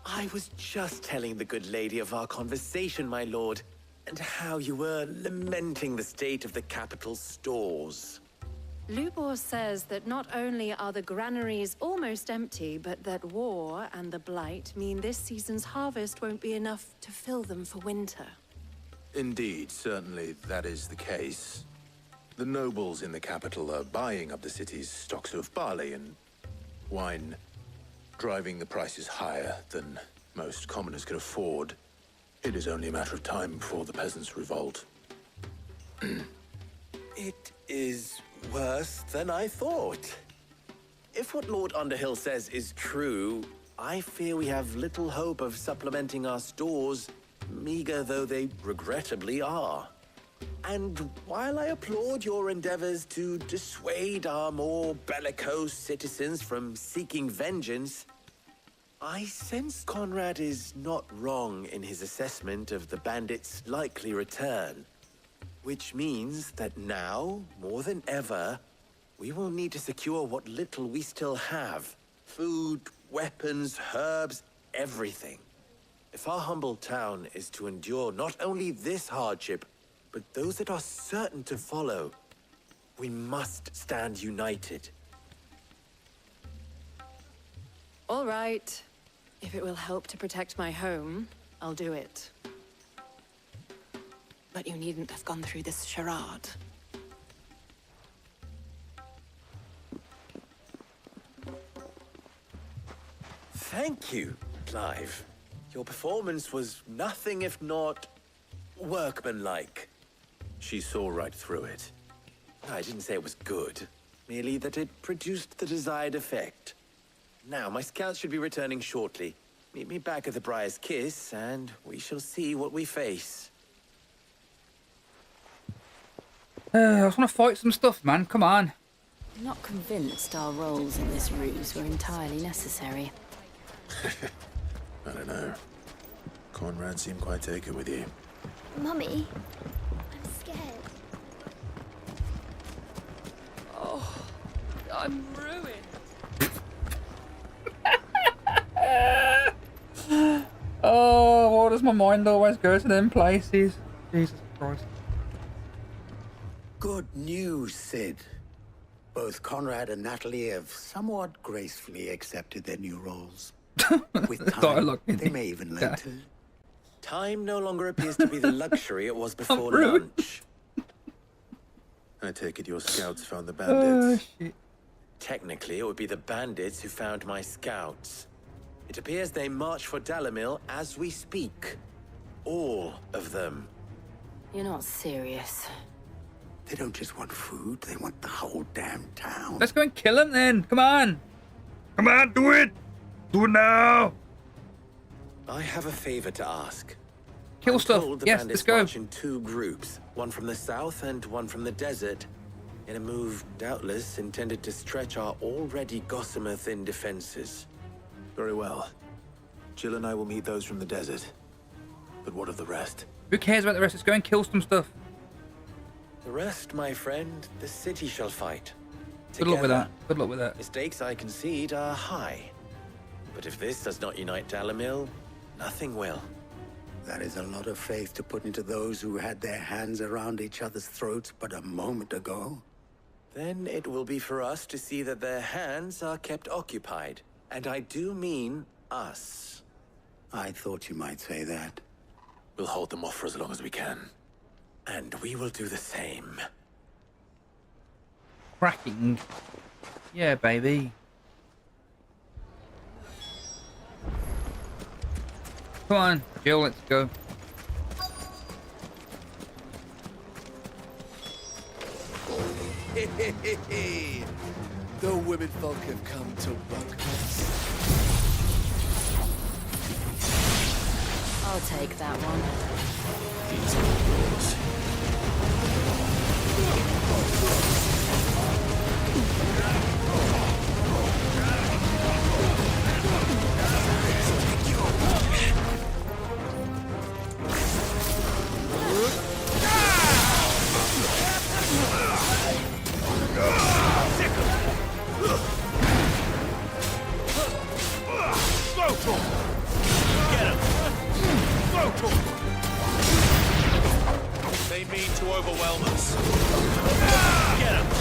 I was just telling the good lady of our conversation, my lord, and how you were lamenting the state of the capital's stores. Lubor says that not only are the granaries almost empty, but that war and the Blight mean this season's harvest won't be enough to fill them for winter. Indeed, certainly that is the case. The nobles in the capital are buying up the city's stocks of barley and wine, driving the prices higher than most commoners can afford. It is only a matter of time before the peasants revolt. It is worse than I thought. If what Lord Underhill says is true, I fear we have little hope of supplementing our stores, meager though they regrettably are. And while I applaud your endeavors to dissuade our more bellicose citizens from seeking vengeance, I sense Conrad is not wrong in his assessment of the bandits' likely return. Which means that now, more than ever, we will need to secure what little we still have. Food, weapons, herbs, everything. If our humble town is to endure not only this hardship, but those that are certain to follow, we must stand united. All right. If it will help to protect my home, I'll do it. But you needn't have gone through this charade. Thank you, Clive. Your performance was nothing if not workmanlike. She saw right through it. I didn't say it was good, merely that it produced the desired effect. Now, my scouts should be returning shortly. Meet me back at the Briar's Kiss, and we shall see what we face. I just want to fight some stuff, man. Come on. I'm not convinced our roles in this ruse were entirely necessary. I don't know. Conrad seemed quite taken with you. Mummy, I'm scared. Oh, I'm ruined. Oh, why does my mind always go to them places? Jesus Christ. Good news, Sid. Both Conrad and Natalie have somewhat gracefully accepted their new roles. With time, they may even learn to. Time no longer appears to be the luxury it was before lunch. I take it your scouts found the bandits. Shit. Technically, it would be the bandits who found my scouts. It appears they march for Dalimil as we speak. All of them. You're not serious. They don't just want food, they want the whole damn town. Let's go and kill him then. Come on. Come on, do it. Do it now. I have a favor to ask. Kill stuff. The Yes, bandits let's go. march in two groups, one from the south and one from the desert, in a move doubtless intended to stretch our already gossamer-thin defenses. Very well. Jill and I will meet those from the desert. But what of the rest? Who cares about the rest? Let's go and kill some stuff. The rest, my friend, the city shall fight. Good luck with that. Good luck with that. The stakes, I concede, are high. But if this does not unite Dalimil, nothing will. That is a lot of faith to put into those who had their hands around each other's throats but a moment ago. Then it will be for us to see that their hands are kept occupied. And I do mean us. I thought you might say that. We'll hold them off for as long as we can. And we will do the same. Cracking. Yeah, baby. Come on, Jill, let's go. The women folk have come to welcome us. I'll take that one. These are yours. They mean to overwhelm us. Get him!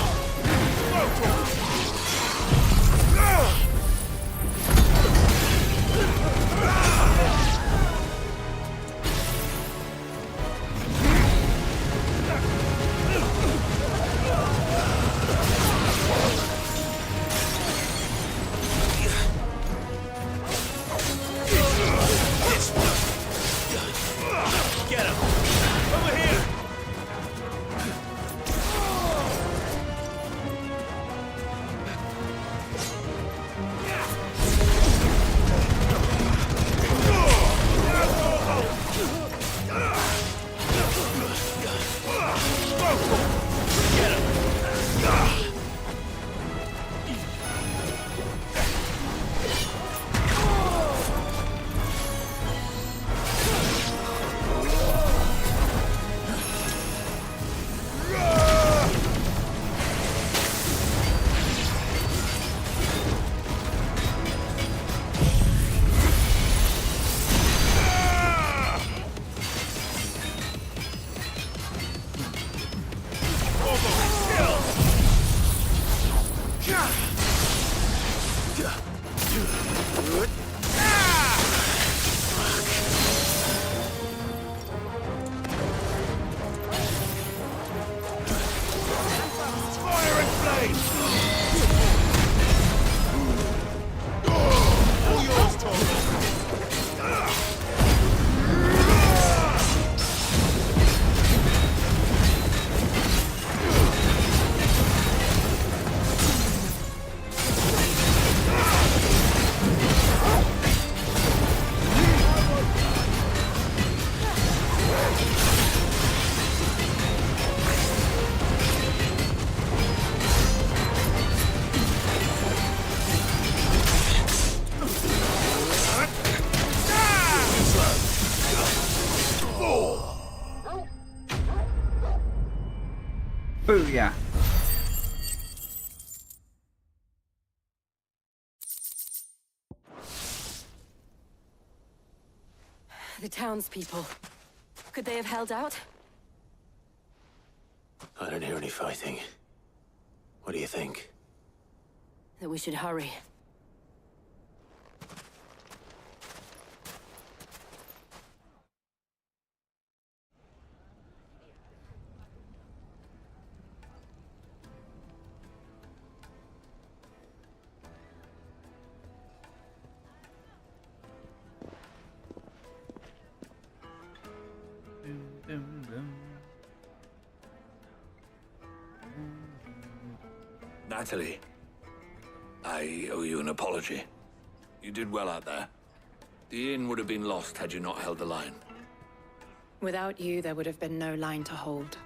The townspeople. Could they have held out? I don't hear any fighting. What do you think? That we should hurry. Natalie, I owe you an apology. You did well out there. The inn would have been lost had you not held the line. Without you, there would have been no line to hold.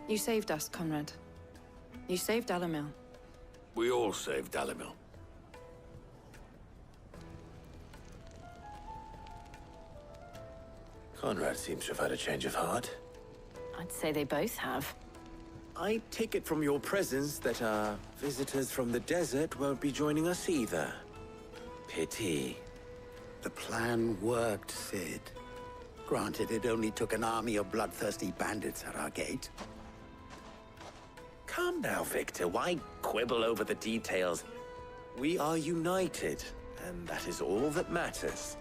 You saved us, Conrad. You saved Dalimil. We all saved Dalimil. Conrad seems to have had a change of heart. I'd say they both have. I take it from your presence that our visitors from the desert won't be joining us either. Pity. The plan worked, Sid. Granted, it only took an army of bloodthirsty bandits at our gate. Calm now, Victor. Why quibble over the details? We are united, and that is all that matters.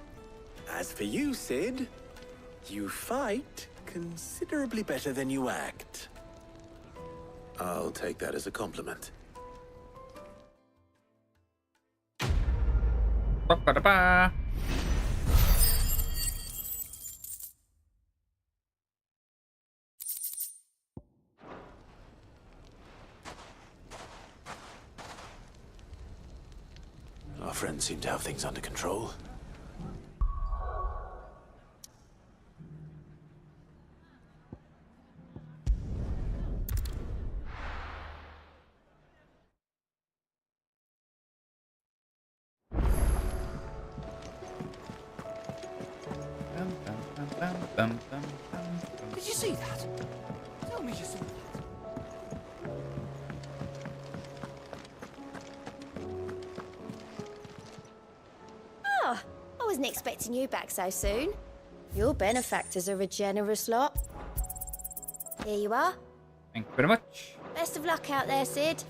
As for you, Sid, you fight considerably better than you act. I'll take that as a compliment. Ba-ba-da-ba. Our friends seem to have things under control. Did you see that? Tell me you saw that. Oh, I wasn't expecting you back so soon. Your benefactors are a generous lot. Here you are. Thank you very much. Best of luck out there, Sid.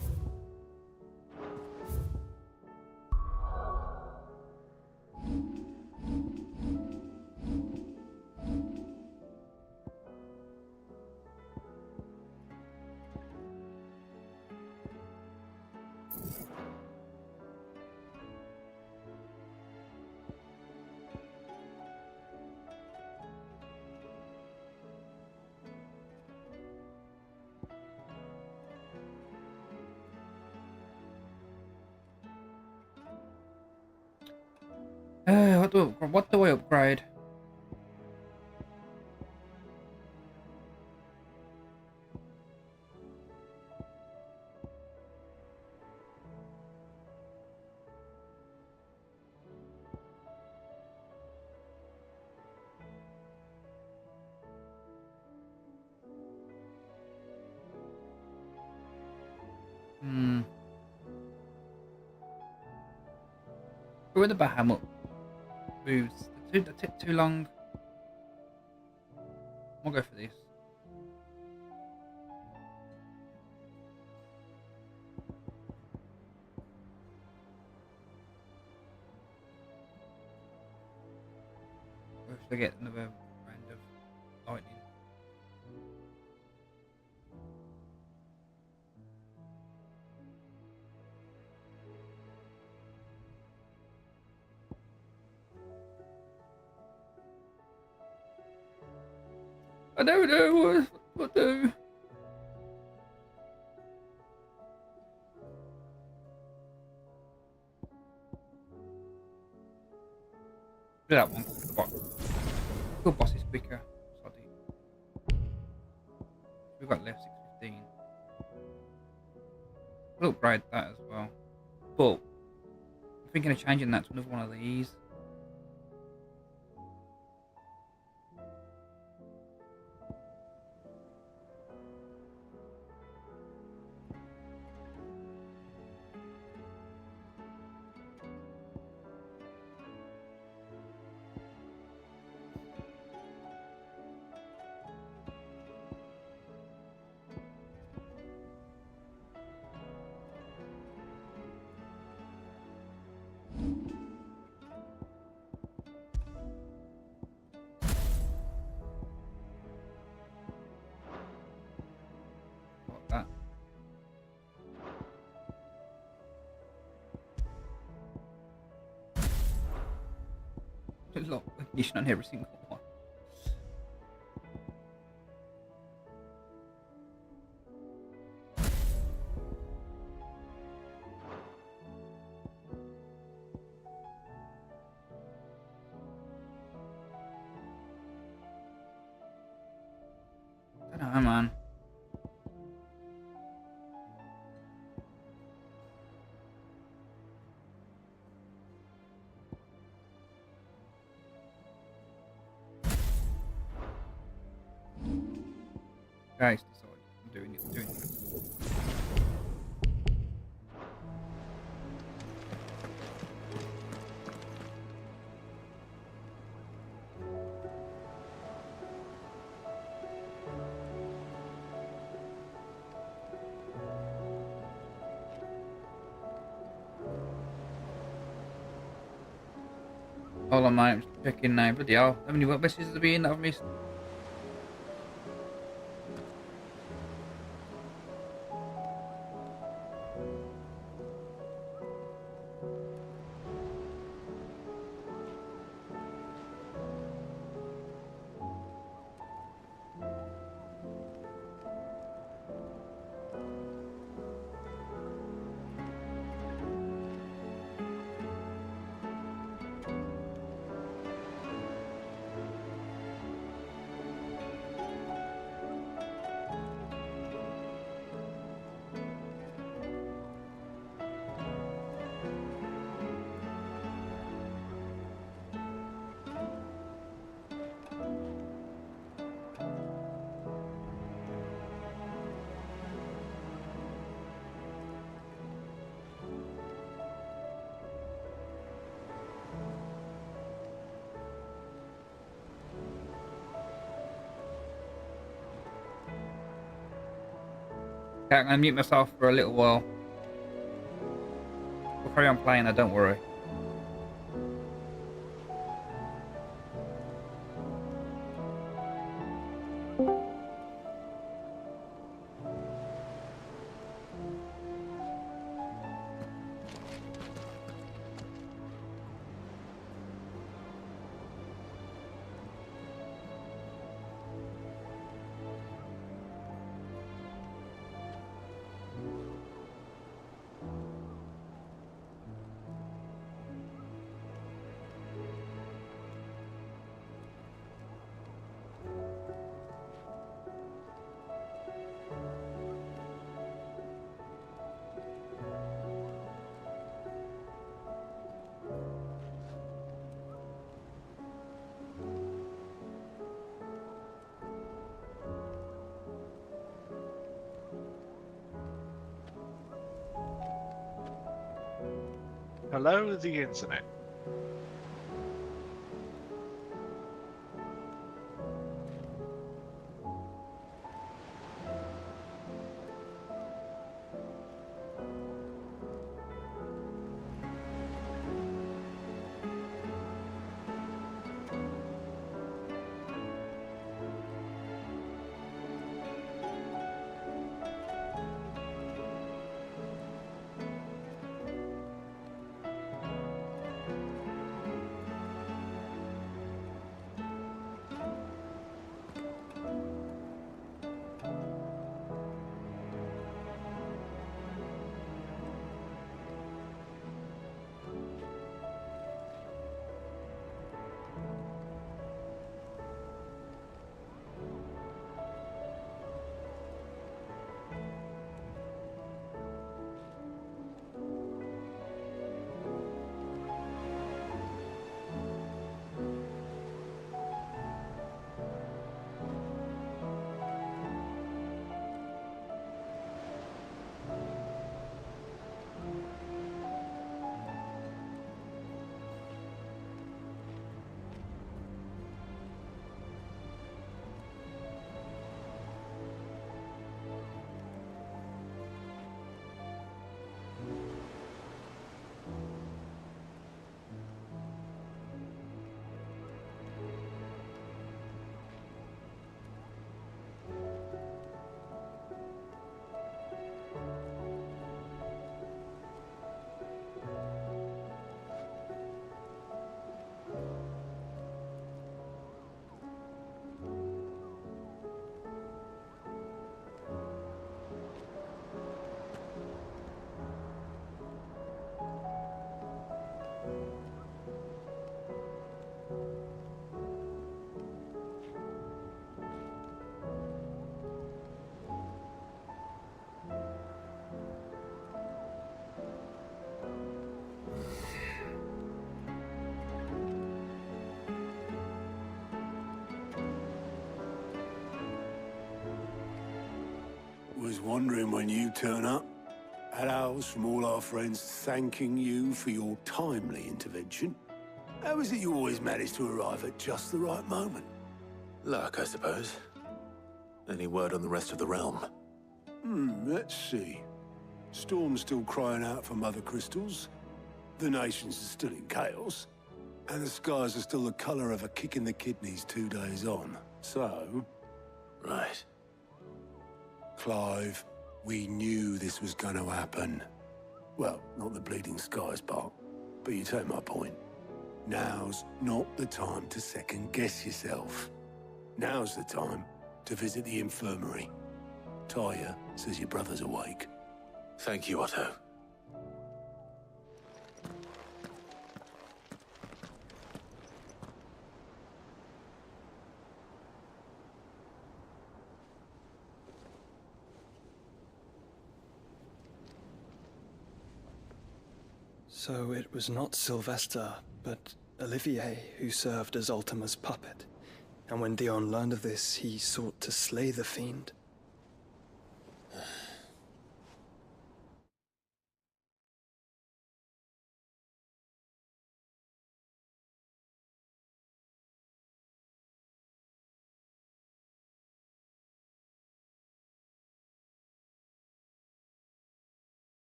What do I upgrade? Go with the Bahamut moves. They take too long. We'll go for this. We'll have to get another round of lightning. I don't know what to do. Do that one. Good boss is quicker. Soddy. We've got left 615. We'll upgrade that as well. But I'm thinking of changing that to another one of these. A lot of ignition on every single one. I don't know, man. Guys, decide. I'm doing it. Hold on, mate. I'm just checking now. Bloody hell. How many work messages have been that I've missed? Okay, I'm gonna mute myself for a little while. We'll carry on playing, don't worry. Hello, the internet. wondering when you turn up. Had ours from all our friends thanking you for your timely intervention. How is it you always manage to arrive at just the right moment? Luck, I suppose. Any word on the rest of the realm? Let's see. Storm's still crying out for mother crystals. The nations are still in chaos. And the skies are still the colour of a kick in the kidneys 2 days on. So... Right. Clive, we knew this was going to happen. Well, not the bleeding skies part, but you take my point. Now's not the time to second-guess yourself. Now's the time to visit the infirmary. Taya says your brother's awake. Thank you, Otto. So it was not Sylvester, but Olivier who served as Ultima's puppet. And when Dion learned of this, he sought to slay the fiend.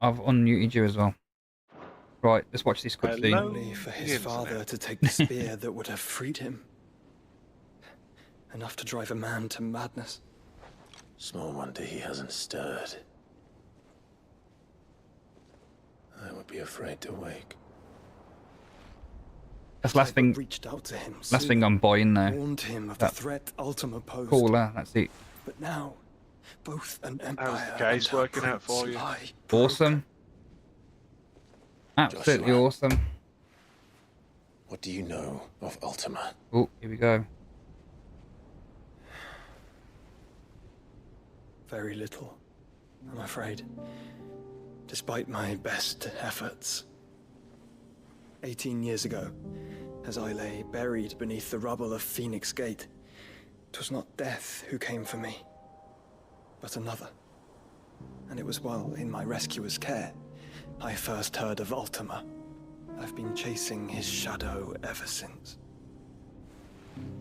I've unmuted you as well. Right, let's watch this cutscene. Only for his father to take the spear that would have freed him. Enough to drive a man to madness. Small wonder he hasn't stirred. I would be afraid to wake. That's last thing. Reached out to him. Last thing I'm buying there. Warned him of the threat Ultima posed. Cooler, that's it. But now, both an empire How's the case working out for you? Awesome. Absolutely Joshua. awesome. What do you know of Ultima? Oh, here we go. Very little, I'm afraid. Despite my best efforts. 18 years ago, as I lay buried beneath the rubble of Phoenix Gate, 'twas not death who came for me, but another. And it was while in my rescuer's care, I first heard of Ultima. I've been chasing his shadow ever since.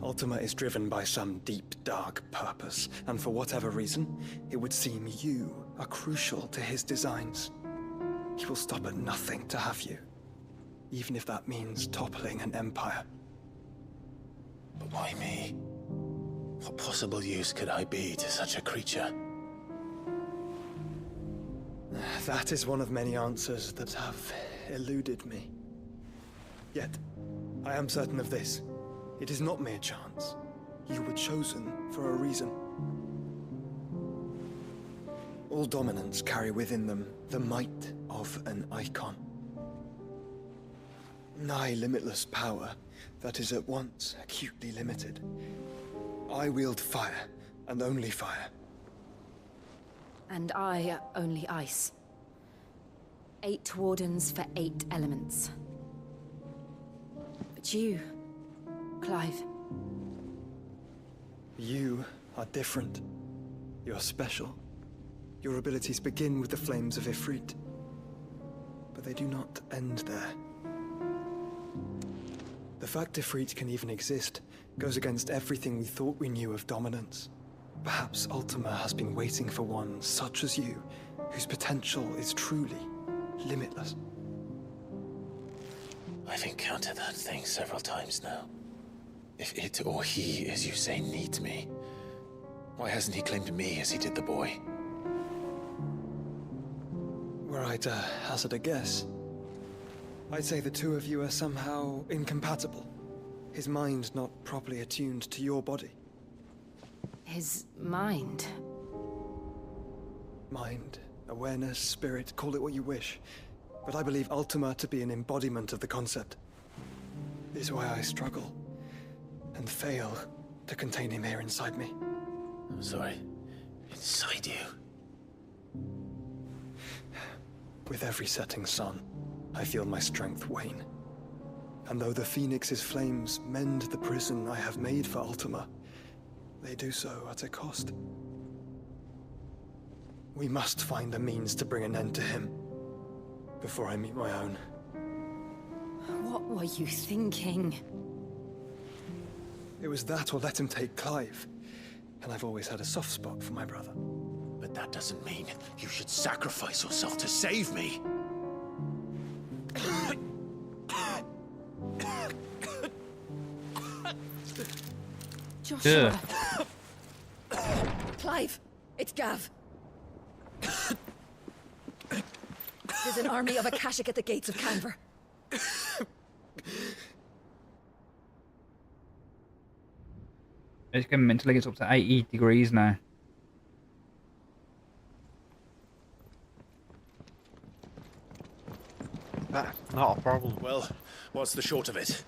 Ultima is driven by some deep, dark purpose, and for whatever reason, it would seem you are crucial to his designs. He will stop at nothing to have you, even if that means toppling an empire. But why me? What possible use could I be to such a creature? That is one of many answers that have eluded me. Yet, I am certain of this. It is not mere chance. You were chosen for a reason. All dominants carry within them the might of an icon. Nigh limitless power that is at once acutely limited. I wield fire, and only fire. And I only ice. 8 wardens for 8 elements. But you, Clive. You are different. You're special. Your abilities begin with the flames of Ifrit. But they do not end there. The fact Ifrit can even exist goes against everything we thought we knew of dominance. Perhaps Ultima has been waiting for one such as you, whose potential is truly limitless. I've encountered that thing several times now. If it or he, as you say, needs me, why hasn't he claimed me as he did the boy? Were I to hazard a guess, I'd say the two of you are somehow incompatible. His mind not properly attuned to your body. His mind. Mind, awareness, spirit, call it what you wish. But I believe Ultima to be an embodiment of the concept. This is why I struggle and fail to contain him here inside me. I'm sorry. Inside you? With every setting sun, I feel my strength wane. And though the Phoenix's flames mend the prison I have made for Ultima, they do so at a cost. We must find a means to bring an end to him before I meet my own. What were you thinking? It was that or let him take Clive. And I've always had a soft spot for my brother. But that doesn't mean you should sacrifice yourself to save me. Joshua. Clive, it's Gav. There's an army of Akashic at the gates of Canver. It's getting mentally gets up to 80 degrees now. That's not a problem. Well, what's the short of it?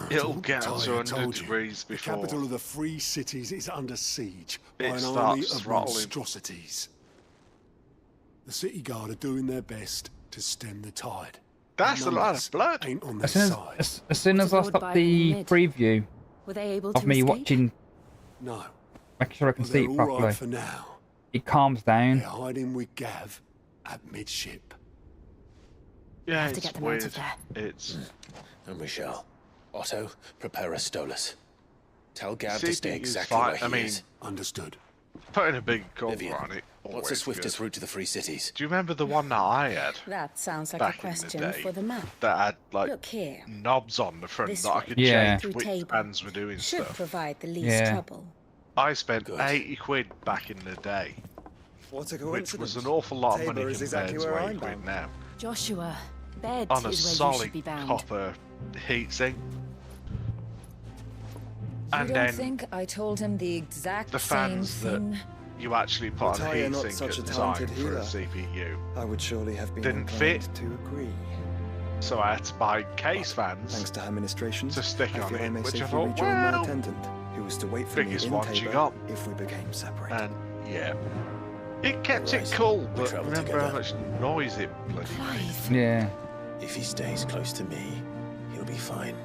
It'll get to 100 told you. degrees The before capital of the Free Cities is under siege by it an army starts of throttling. monstrosities. The city guard are doing their best to stem the tide. That's a lot of blood. Ain't on their As soon side. as soon as I Lord stop Byron the mid? preview Were they able of to me escape? watching, No, making sure I can well, see they're it all properly, right for now. it calms down. They're hiding with Gav at midship. Yeah, have to it's get them weird. out of there. It's And we shall. Otto, prepare a Stolas. Tell Gav See, to stay it's exactly fine. where he I mean, is. Understood. putting a big cover Vivian, on it. What's the swiftest route to the Free Cities? Do you remember the one that I had? That sounds like back a question in the day, for the map. that had like Look here. knobs on the front This that I way. could Yeah. change which Table. bands were doing Should stuff. provide the least Yeah. trouble. I spent 80 quid back in the day, What a which coincidence. was an awful lot of Tabor money is compared exactly to where 80 I'm quid bound. now. Joshua, bed On a is where you should solid be bound. copper heatsink. You And don't then think I told him the exact the same fans that thing? you actually put But on a I am not heatsink such at a the time talented for a healer. CPU I would surely have been didn't inclined fit. to agree. So I had to buy case fans Thanks to administration, to stick I on feel I it, may which I safely thought, rejoin my well, attendant, who was to wait for me biggest in ones you Tabor got. if we became separate. And yeah, it kept Right, it cool, we but travel remember together. how much noise it bloody made. Yeah. If he stays close to me, he'll be fine.